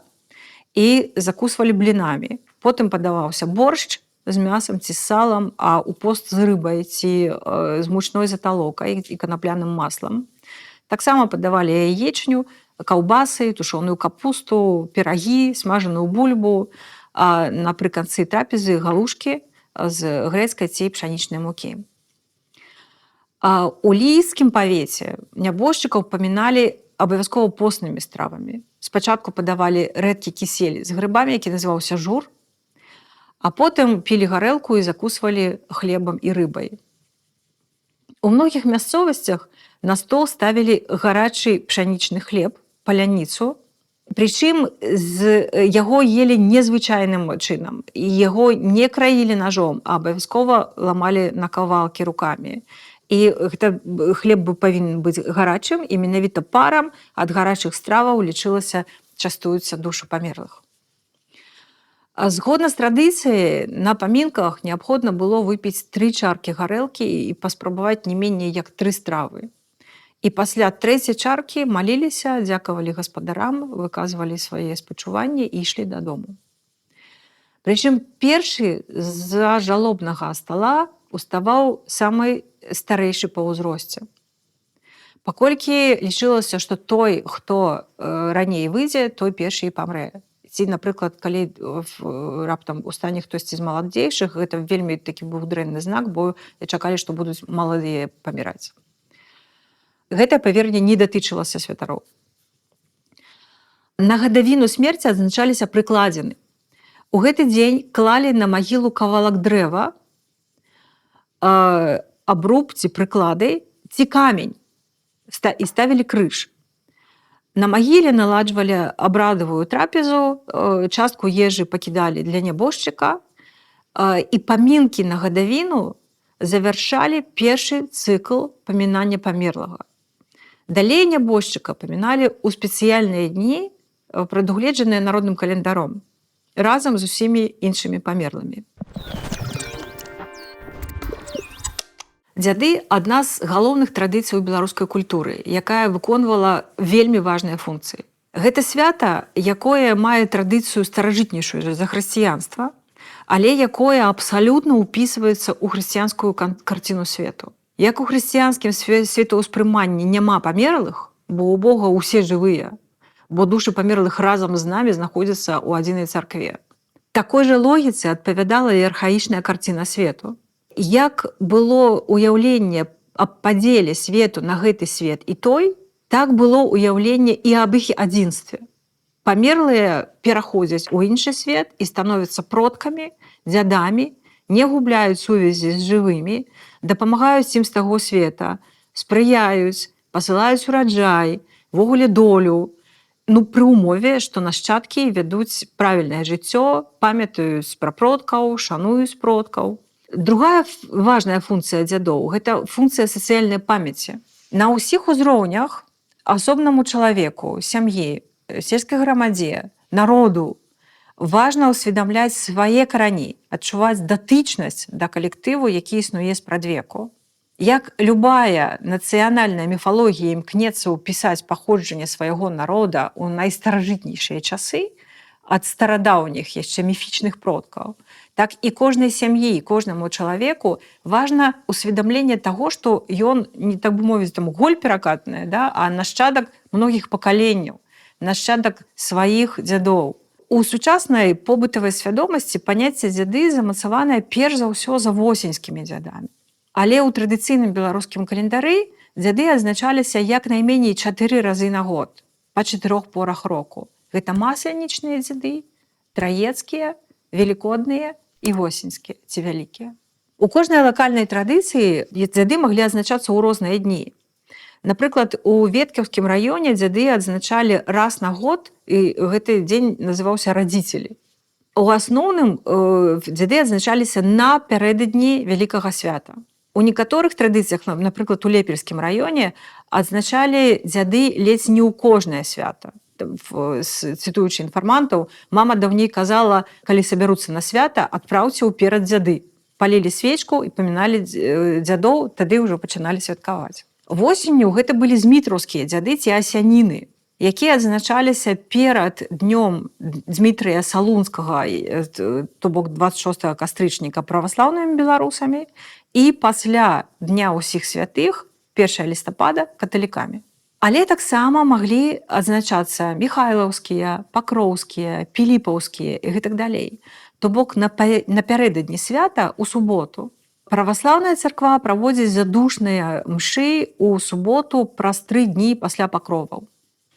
[SPEAKER 1] і закусвалі блінамі. Потым падаваўся боршч з мясам ці з салам, а ў пост з рыбай ці з мучной заталокай і канапляным маслам. Таксама падавалі яечню, каўбасы, тушоную капусту, пірагі, смажаную бульбу, а напрыканцы трапезы галушкі з грэцкай ці пшанічнай мукі. У лійскім павеце нябожчыкаў паміналі абавязкова постнымі стравамі. Спачатку падавалі рэдкі кісель з грыбамі, які называўся жур, а потым пілі гарэлку і закусвалі хлебам і рыбай. У многіх мясцовасцях на стол ставілі гарачы пшанічны хлеб, паляніцу, прычым з яго елі незвычайным чынам. І яго не краілі ножом, а абавязкова ламалі на кавалкі рукамі. І гэта хлеб павінен быць гарачым, і менавіта парам ад гарачых страваў лічылася частуюцца душы памерлых. Згодна з традыцыяй, на памінках неабходна было выпіць 3 чаркі гарэлкі і паспрабаваць не меней як 3 стравы. І пасля 3-й чаркі маліліся, дзякавалі гаспадарам, выказвалі свае спачуванні і ішлі дадому. Прычым першы з-за жалобнага стала уставаў самы старэйшы па ўзросце. Паколькі лічылася, што той, хто раней выйдзе, той першы і памрэ. Ці, напрыклад, калі раптам устане хтосьці з маладзейшых, гэта вельмі такі быў дрэнны знак, бо чакалі, што будуць маладыя паміраць. Гэтае павер'е не датычылася святароў. На гадавіну смерці адзначаліся прыкладзены. У гэты дзень клалі на магілу кавалак дрэва, абруб ці прыклады, ці камень, і ставілі крыж. На магіле наладжвалі абрадавую трапезу, частку ежы пакідалі для нябожчыка, і памінкі на гадавіну завяршалі першы цыкл памінання памерлага. Далей нябожчыка паміналі ў спецыяльныя дні, прадугледжаныя народным календаром, разам з усімі іншымі памерлымі. Дзяды – адна з галоўных традыцый у беларускай культуры, якая выконвала вельмі важныя функцыі. Гэта свята, якое мае традыцыю старажытнейшую за хрысціянства, але якое абсалютна ўпісваецца ў хрысціянскую карціну свету. Як у хрысціянскім светаўспрыманні няма памерлых, бо у Бога ўсе жывыя, бо душы памерлых разам з намі знаходзяцца ў адзінай царкве. Такой жа логіцы адпавядала і архаічная карціна свету. Як было ўяўленне аб падзеле свету на гэты свет і той, так было ўяўленне і аб іх адзінстве. Памерлыя пераходзяць у іншы свет і становяцца продкамі, дзядамі, не губляюць сувязі з жывымі, дапамагаюць ім з таго света, спрыяюць, пасылаюць ураджай, ввогуле долю Ну, пры ўмове, што нашчадкі вядуць правільнае жыццё, памятаюць пра продкаў, шануюць продкаў. Другая важная функцыя дзядоў – гэта функцыя сацыяльнай памяці. На ўсіх узроўнях асобнаму чалавеку, сям'і, сельскай грамадзе, народу важна ўсведамляць свае карані, адчуваць датычнасць да калектыву, які існуе спрадвеку. Як любая нацыянальная міфалогія імкнецца ўпісаць паходжанне свайго народа ў найстаражытнейшыя часы ад старадаўніх яшчэ міфічных продкаў, так і кожнай сям'і, кожнаму чалавеку важна ўсведамленне таго, што ён, не так бы мовіць, там голь перакатная, да, а нашчадак многіх пакаленняў, нашчадак сваіх дзядоў. У сучаснай побытавай свядомасці паняцце дзяды замацаванае перш за ўсё за восеньскімі дзядамі. Але ў традыцыйным беларускім календары дзяды адзначаліся як найменей 4 разы на год, па 4 порах року. Гэта масленічныя дзяды, траецкія, велікодныя і восеньскія ці вялікія. У кожнай лакальнай традыцыі дзяды маглі адзначацца ў розныя дні. Напрыклад, у Веткаўскім раёне дзяды адзначалі раз на год, і гэты дзень называўся радзіцелі. У асноўным дзяды адзначаліся напярэдадні вялікага свята. У некаторых традыцыях, напрыклад, у Лепельскім раёне, адзначалі дзяды ледзь не ў кожнае свята. Цытуючы інфармантаў, мама даўней казала, калі сабяруцца на свята, адпраўце ўперад дзяды. Палілі свечку і паміналі дзядоў, тады ўжо пачыналі святкаваць. Восенню гэта былі змітраўскія дзяды ці асяніны, якія адзначаліся перад днём Дзмітрыя Салунскага, то бок 26 кастрычніка, праваслаўнымі беларусамі, і пасля Дня ўсіх святых, 1 лістапада, каталікамі. Але таксама маглі адзначацца міхайлаўскія, пакроўскія, піліпаўскія і гэтак далей. То бок напярэдадні свята ў суботу праваслаўная царква праводзіць задушныя мшы ў суботу праз 3 дні пасля пакроваў.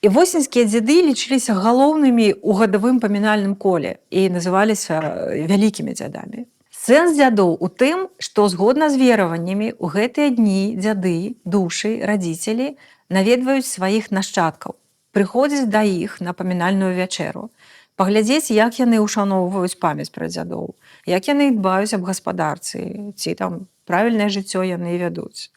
[SPEAKER 1] І восеньскія дзяды лічыліся галоўнымі ў гадавым памінальным коле і называліся вялікімі дзядамі. Сэнс дзядоў у тым, што згодна з вераваннямі ў гэтыя дні дзяды, душы, радзіцелі наведваюць сваіх нашчадкаў, прыходзяць да іх на памінальную вячэру, паглядзець, як яны ўшаноўваюць памяць пра дзядоў, як яны дбаюць аб гаспадарцы, ці там правільнае жыццё яны вядуць.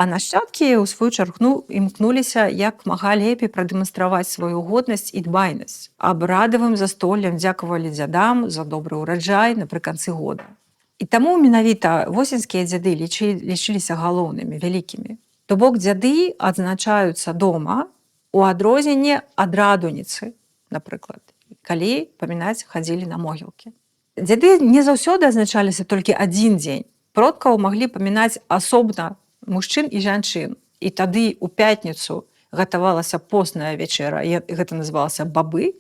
[SPEAKER 1] А нашчадкі, у сваю чаргу, імкнуліся як мага лепей прадэманстраваць сваю годнасць і дбайнасць. Абрадавым застоллем дзякавалі дзядам за добры ўраджай напрыканцы года. І таму менавіта восеньскія дзяды лічыліся галоўнымі, вялікімі. То бок дзяды адзначаюцца дома у адрозненне ад радуніцы, напрыклад, калі, памінаць, хадзілі на могілкі. Дзяды не заўсёды адзначаліся толькі адзін дзень. Продкаў маглі памінаць асобна мужчын і жанчын. І тады ў пятніцу гатавалася постная вячэра, гэта называлася бабы,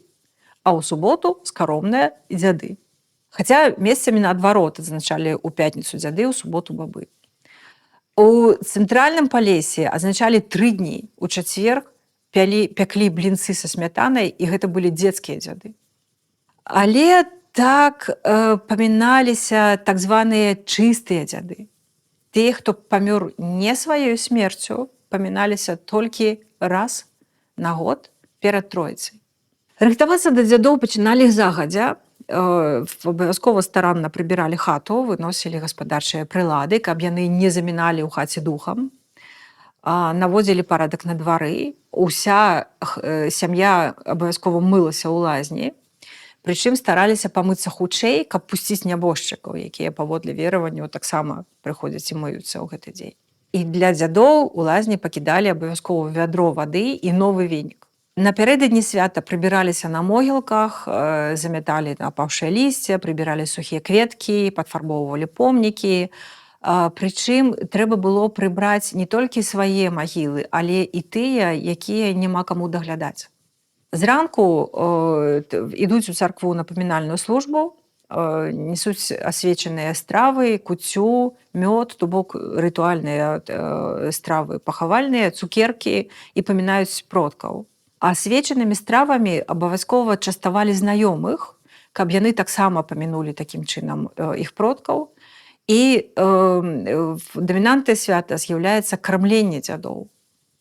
[SPEAKER 1] а ў суботу скаромная дзяды. Хаця месцамі наадварот адзначалі ў пятніцу дзяды, ў суботу бабы. У цэнтральным Палесе адзначалі 3 дні. У чацвер пяклі блінцы са смятанай, і гэта былі дзецкія дзяды. Але так паміналіся так званыя чыстыя дзяды. Тыя, хто памёр не сваёй смерцю, паміналіся толькі раз на год перад Троіцай. Рыхтавацца да дзядоў пачыналі загадзя. Абавязкова старанна прыбіралі хату, выносілі гаспадарчыя прылады, каб яны не заміналі ў хаце духам. Наводзілі парадак на двары. Уся сям'я абавязкова мылася ў лазні. Прычым стараліся памыцца хутчэй, каб пусціць нябожчыкаў, якія паводле вераванняў таксама прыходзяць і мыюцца ў гэты дзень. І для дзядоў у лазні пакідалі абавязкова вядро вады і новы венік. Напярэдадні свята прыбіраліся на могілках, замяталі апаўшае лісце, прыбіралі сухія кветкі, падфарбоўвалі помнікі. Прычым трэба было прыбраць не толькі свае магілы, але і тыя, якія няма каму даглядаць. Зранку ідуць у царкву на памінальную службу, несуць асвечаныя стравы, куццю, мёд, то бок рытуальныя стравы пахавальныя, цукеркі і памінаюць продкаў. Асвечанымі стравамі абавязкова частавалі знаёмых, каб яны таксама памінулі такім чынам іх продкаў. І дамінантай свята з'яўляецца кармленне дзядоў.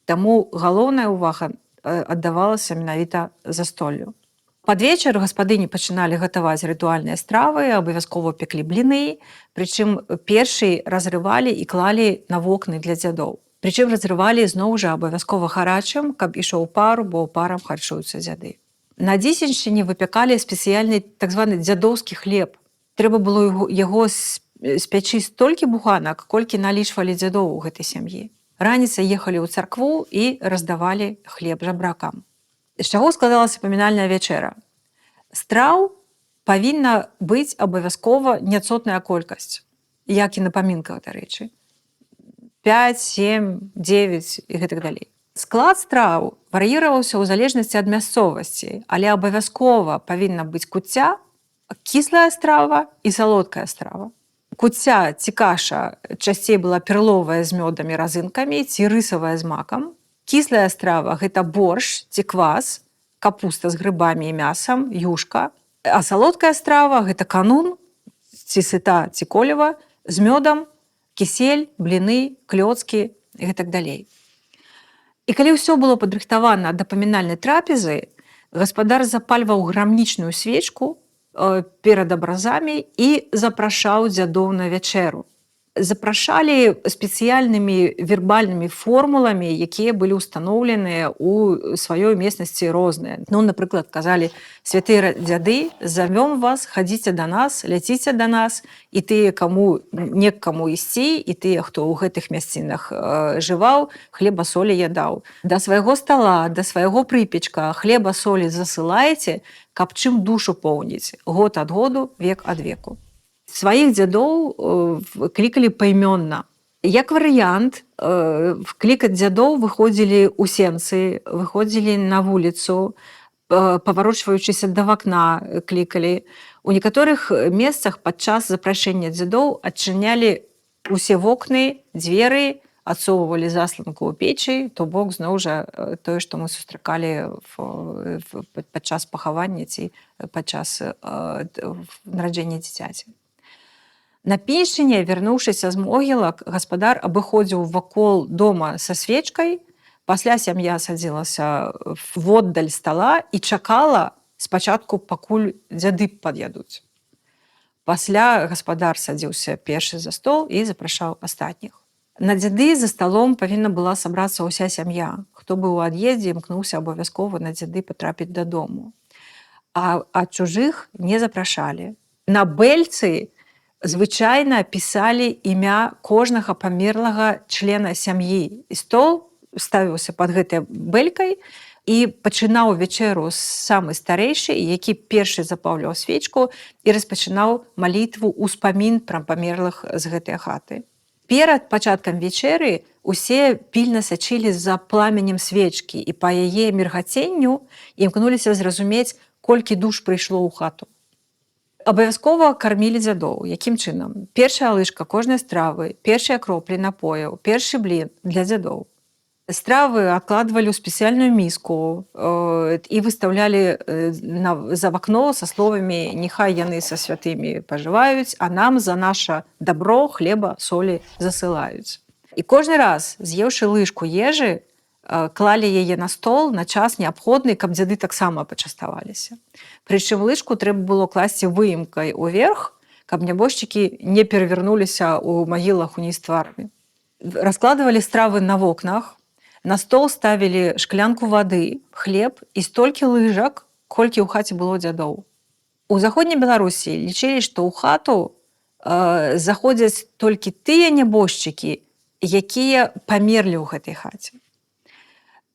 [SPEAKER 1] Таму галоўная ўвага аддавалася менавіта застоллю. Пад вечар гаспадыні пачыналі гатаваць рытуальныя стравы, абавязкова пеклі бліны, прычым першай разрывалі і клалі на вокны для дзядоў. Прычым разрывалі зноў жа абавязкова гарачым, каб ішоў пару, бо парам харчуюцца дзяды. На дзесеньшчыне выпякалі спецыяльны так званы дзядоўскі хлеб. Трэба было яго спячы столькі буханак, колькі налічвалі дзядоў у гэтай сям'і. Раніцай ехалі ў царкву і раздавалі хлеб жабракам. З чаго складалася памінальная вячэра? Страў павінна быць абавязкова няцотная колькасць, як і на памінках, дарэчы. 5, 7, 9 і гэтак далей. Склад страў вар'іраваўся ў залежнасці ад мясцовасці, але абавязкова павінна быць куцця, кіслая страва і салодкая страва. Куцця ці каша часцей была перловая з мёдам і разынкамі ці рысавая з макам. Кіслая страва – гэта борщ ці квас, капуста з грыбамі і мясам, юшка. А салодкая страва – гэта канун, ці сыта, ці колева, з мёдам, кісель, бліны, клёцкі і гэтак далей. І калі ўсё было падрыхтавана да памінальнай трапезы, гаспадар запальваў грамнічную свечку перад абразамі і запрашаў дзядоў на вячэру. Запрашалі спецыяльнымі вербальнымі формуламі, якія былі ўстаноўленыя ў сваёй меснасці розныя. Ну, напрыклад, казалі: «Святыя дзяды, завём вас, хадзіце да нас, ляціце да нас, і тыя, каму не к каму ісці, і тыя, хто ў гэтых мясцінах жываў, хлеба солі ядаў. Да свайго стала, да свайго прыпечка хлеба солі засылаеце, каб чым душу поўніць, год ад году, век ад веку». Сваіх дзядоў клікалі паймённа. Як варыянт, клікаць дзядоў выходзілі ў сенцы, выходзілі на вуліцу, паварочваючыся да вакна клікалі. У некаторых месцах падчас запрашэння дзядоў адчынялі усе вокны, дзверы, адсоўвалі засланку ў печы, то бок зноў жа тое, што мы сустракалі падчас пахавання ці падчас нараджэння дзіцяці. На пеншчыне, вярнуўшыся з могілак, гаспадар абыходзіў вакол дома са свечкай, пасля сям'я садзілася воддаль стала і чакала спачатку, пакуль дзяды пад'ядуць. Пасля гаспадар садзіўся першы за стол і запрашаў астатніх. На дзяды за сталом павінна была сабрацца ўся сям'я. Хто быў у ад'ездзе, імкнуўся абавязкова на дзяды патрапіць дадому. А чужых не запрашалі. На бэльцы звычайна пісалі імя кожнага памерлага члена сям'і. І стол ставіўся пад гэтай бэлькай і пачынаў вячэру самы старэйшы, які першы запаўляў свечку і распачынаў малітву ўспамін пра памерлых з гэтай хаты. Перад пачаткам вячэры усе пільна сачылі за пламенем свечкі і па яе міргаценню імкнуліся зразумець, колькі душ прыйшло ў хату. Абавязкова кармілі дзядоў. Якім чынам? Першая лыжка кожнай стравы, першыя кроплі напояў, першы блін для дзядоў. Стравы адкладвалі ў спецыяльную міску і выстаўлялі за вакно са словамі: «Няхай яны са святымі пажываюць, а нам за наша дабро хлеба, солі засылаюць». І кожны раз, з'еўшы лыжку ежы, клалі яе на стол на час неабходны, каб дзяды таксама пачаставаліся. Прычым лыжку трэба было класці выемкай уверх, каб нябожчыкі не перавярнуліся ў магілах уніз тварамі. Раскладвалі стравы на вокнах, на стол ставілі шклянку вады, хлеб і столькі лыжак, колькі ў хаце было дзядоў. У заходняй Беларусі лічылі, што ў хату заходзяць толькі тыя нябожчыкі, якія памерлі ў гэтай хаце.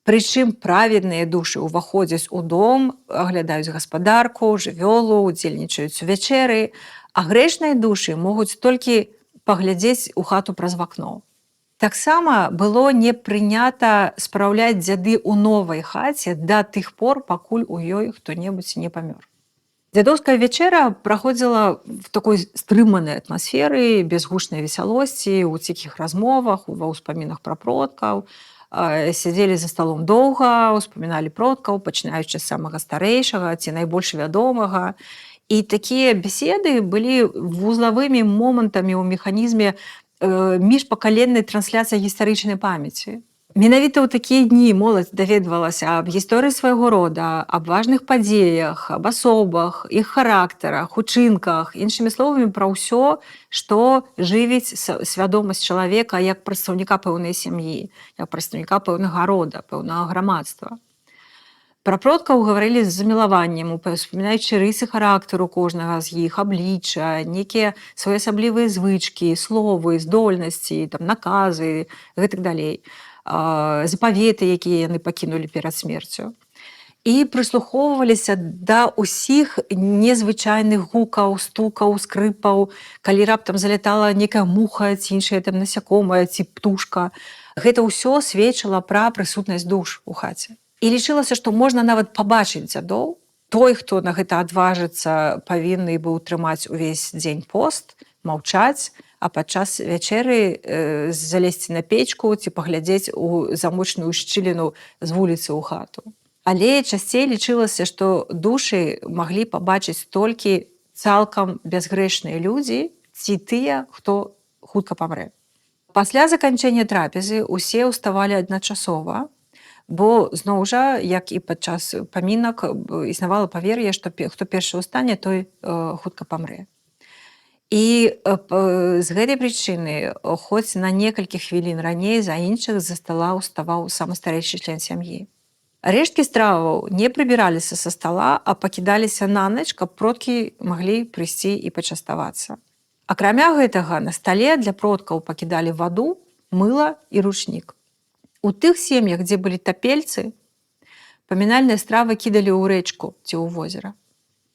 [SPEAKER 1] Прычым праведныя душы ўваходзяць у дом, аглядаюць гаспадарку, жывёлу, удзельнічаюць у вячэры, а грэшныя душы могуць толькі паглядзець у хату праз вакно. Таксама было не прынята спраўляць дзяды ў новай хаце да тых пор, пакуль у ёй хто-небудзь не памёр. Дзядоўская вячэра праходзіла в такой стрыманай атмасферы, без гучнай весялосці, у ціхіх размовах, ва ўспамінах пра продкаў. Сядзелі за сталом доўга, успаміналі продкаў, пачынаючы з самага старэйшага ці найбольш вядомага. І такія беседы былі вузлавымі момантамі ў механізме міжпакаленнай трансляцыі гістарычнай памяці. Менавіта ў такія дні моладзь даведвалася аб гісторыі свайго рода, аб важных падзеях, аб асобах, іх характарах, учынках, іншымі словамі пра ўсё, што жывіць свядомасць чалавека як прадстаўніка пэўнай сям'і, як прадстаўніка пэўнага рода, пэўнага грамадства. Пра продкаў гаварылі з замілаваннем, успамінаючы рысы характару кожнага з іх, аблічча, нейкія своеасаблівыя звычкі, словы, здольнасці, там, наказы, гэтак далей. Запаветы, якія яны пакінулі перад смерцю. І прыслухоўваліся да ўсіх незвычайных гукаў, стукаў, скрыпаў, калі раптам залятала некая муха ці іншая там насякомая ці птушка. Гэта ўсё сведчыла пра прысутнасць душ у хаце. І лічылася, што можна нават пабачыць дзядоў. Той, хто на гэта адважыцца, павінны быў трымаць увесь дзень пост, маўчаць, а падчас вячэры залезці на печку ці паглядзець у замочную шчыліну з вуліцы ў хату. Але часцей лічылася, што душы маглі пабачыць толькі цалкам бязгрэшныя людзі ці тыя, хто хутка памрэ. Пасля заканчэння трапезы ўсе ўставалі адначасова, бо зноў жа, як і падчас памінак, існавала павер'е, што хто першы ўстане, той хутка памрэ. І з гэтай прычыны, хоць на некалькі хвілін раней за іншых з-за стала ўставаў самы старэйшы член сям'і. Рэшткі страваў не прыбіраліся са стала, а пакідаліся на ноч, каб продкі маглі прыйсці і пачаставацца. Акрамя гэтага, на стале для продкаў пакідалі ваду, мыла і ручнік. У тых сем'ях, дзе былі тапельцы, памінальныя стравы кідалі ў рэчку ці ў возера.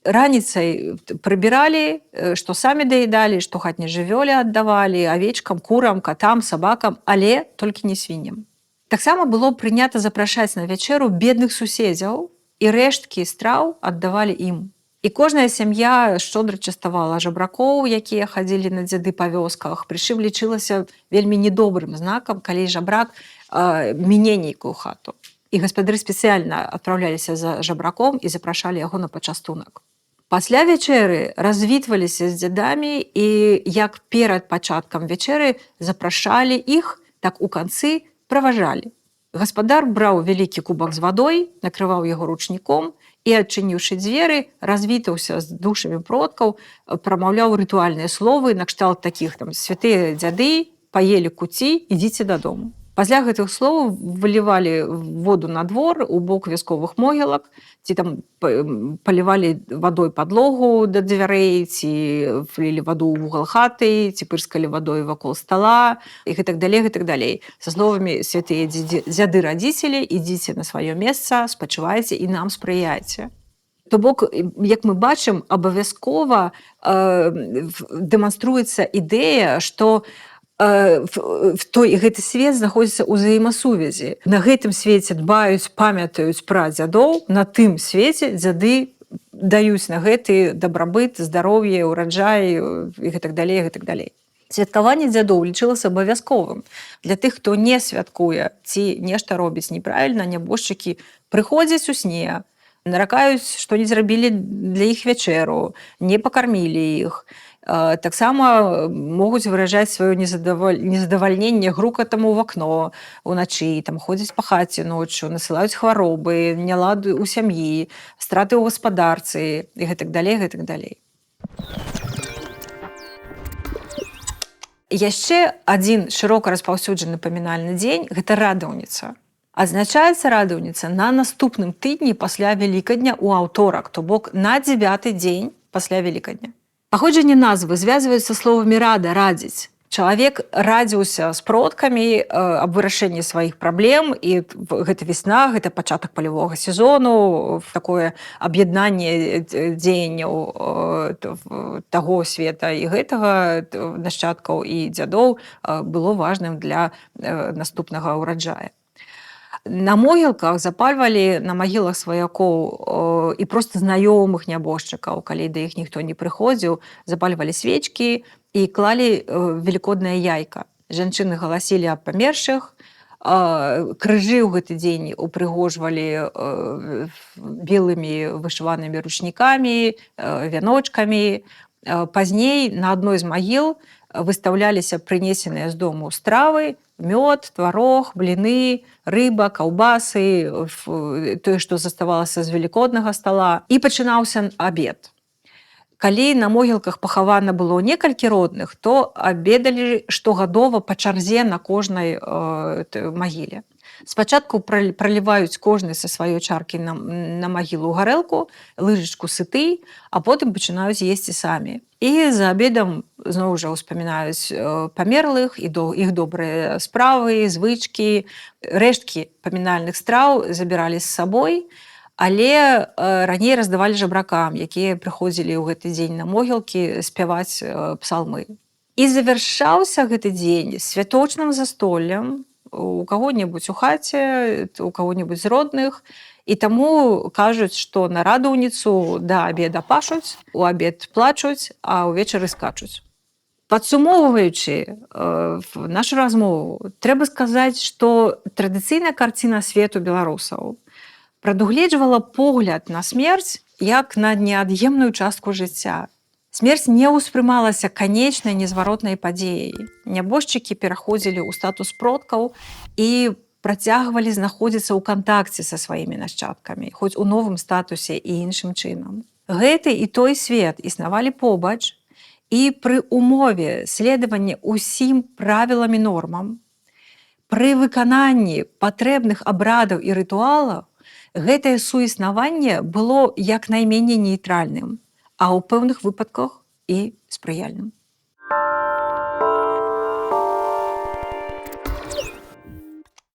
[SPEAKER 1] Раніцай прыбіралі, што самі даедалі, што хатняй жывёле аддавалі, авечкам, курам, катам, сабакам, але толькі не свінням. Таксама было прынята запрашаць на вячэру бедных суседзяў і рэшткі страў аддавалі ім. І кожная сям'я шчодра частавала жабракоў, якія хадзілі на дзяды па вёсках, прычым лічылася вельмі недобрым знакам, калі жабрак міне нейкую хату. І гаспадары спецыяльна адпраўляліся за жабраком і запрашалі яго на пачастунак. Пасля вячэры развітваліся з дзядамі і як перад пачаткам вячэры запрашалі іх, так у канцы праважалі. Гаспадар браў вялікі кубак з вадой, накрываў яго ручніком і, адчыніўшы дзверы, развітаўся з душамі продкаў, прамаўляў рытуальныя словы, накшталт такіх там святыя дзяды, паелі куці, ідзіце дадому. Пасля гэтых слоў вылівалі воду на двор у бок вясковых могілак, ці там палівалі вадой падлогу да дзвярэй, ці влілі ваду ў вугал хаты, ці пырскалі вадой вакол стала, і гэтак далей, гэтак далей. Са словамі святыя дзяды-радзіцелі, ідзіце на сваё месца, спачывайце і нам спрыяйце. То бок, як мы бачым, абавязкова дэманструецца ідэя, што гэты свет знаходзіцца ў ўзаемасувязі. На гэтым свеце дбаюць, памятаюць пра дзядоў, на тым свеце дзяды даюць на гэты дабрабыт, здароўе, ураджай і гэтак далей, гэтак далей. Святкаванне дзядоў лічылася абавязковым. Для тых, хто не святкуе ці нешта робіць неправільна, нябожчыкі прыходзяць у сне, наракаюць, што не зрабілі для іх вячэру, не пакармілі іх. Таксама могуць выражаць сваё незадавальненне грукатам у вакно уначы, там ходзяць па хаце ноччу, насылаюць хваробы, нялады ў сям'і, страты ў гаспадарцы і гэтак далей, гэтак далей. Яшчэ адзін шырока распаўсюджаны памінальны дзень – гэта радаўніца. Адзначаецца радаўніца на наступным тыдні пасля Вялікадня ў аўторак, то бок на 9-й дзень пасля Вялікадня. Паходжанне назвы звязваюцца словамі рада, радзіць. Чалавек радзіўся з продкамі аб вырашэнні сваіх праблем, і гэта весна, гэта пачатак палявога сезону, такое аб'яднанне дзеянняў таго света і гэтага нашчадкаў і дзядоў было важным для наступнага ўраджая. На могілках запальвалі на магілах сваякоў і проста знаёмых нябожчыкаў, калі да іх ніхто не прыходзіў, запальвалі свечкі і клалі велікоднае яйка. Жанчыны галасілі аб памершых, крыжы ў гэты дзень упрыгожвалі белымі вышыванымі ручнікамі, вяночкамі. Пазней на адной з магіл выстаўляліся прынесеныя з дому стравы, мёд, тварог, бліны, рыба, каўбасы, тое, што заставалася з велікоднага стала. І пачынаўся абед. Калі на могілках пахавана было некалькі родных, то абедалі штогадова па чарзе на кожнай магіле. Спачатку праліваюць кожны са сваёй чаркі на магілу гарэлку, лыжачку сыты, а потым пачынаюць есці самі. І за абедам зноў жа ўспамінаюць памерлых, іх добрыя справы, звычкі, рэшткі памінальных страў забіралі з сабой, але раней раздавалі жабракам, якія прыходзілі ў гэты дзень на могілкі спяваць псалмы. І завяршаўся гэты дзень святочным застоллем у каго-небудзь у хаце, у каго-небудзь з родных. І таму кажуць, што на радаўніцу да абеда пашуць, у абед плачуць, а ўвечары скачуць. Падсумоўваючы нашу размову, трэба сказаць, што традыцыйная карціна свету беларусаў прадугледжвала погляд на смерць як на неад'емную частку жыцця. Смерць не ўспрымалася канечнай незваротнай падзеяй. Нябожчыкі пераходзілі ў статус продкаў і працягвалі знаходзіцца ў кантакце са сваімі нашчадкамі, хоць у новым статусе і іншым чынам. Гэты і той свет існавалі побач, і пры умове следавання ўсім правілам і нормам, пры выкананні патрэбных абрадаў і рытуалаў, гэтае суіснаванне было як найменей нейтральным, а ў пэўных выпадках і спрыяльным.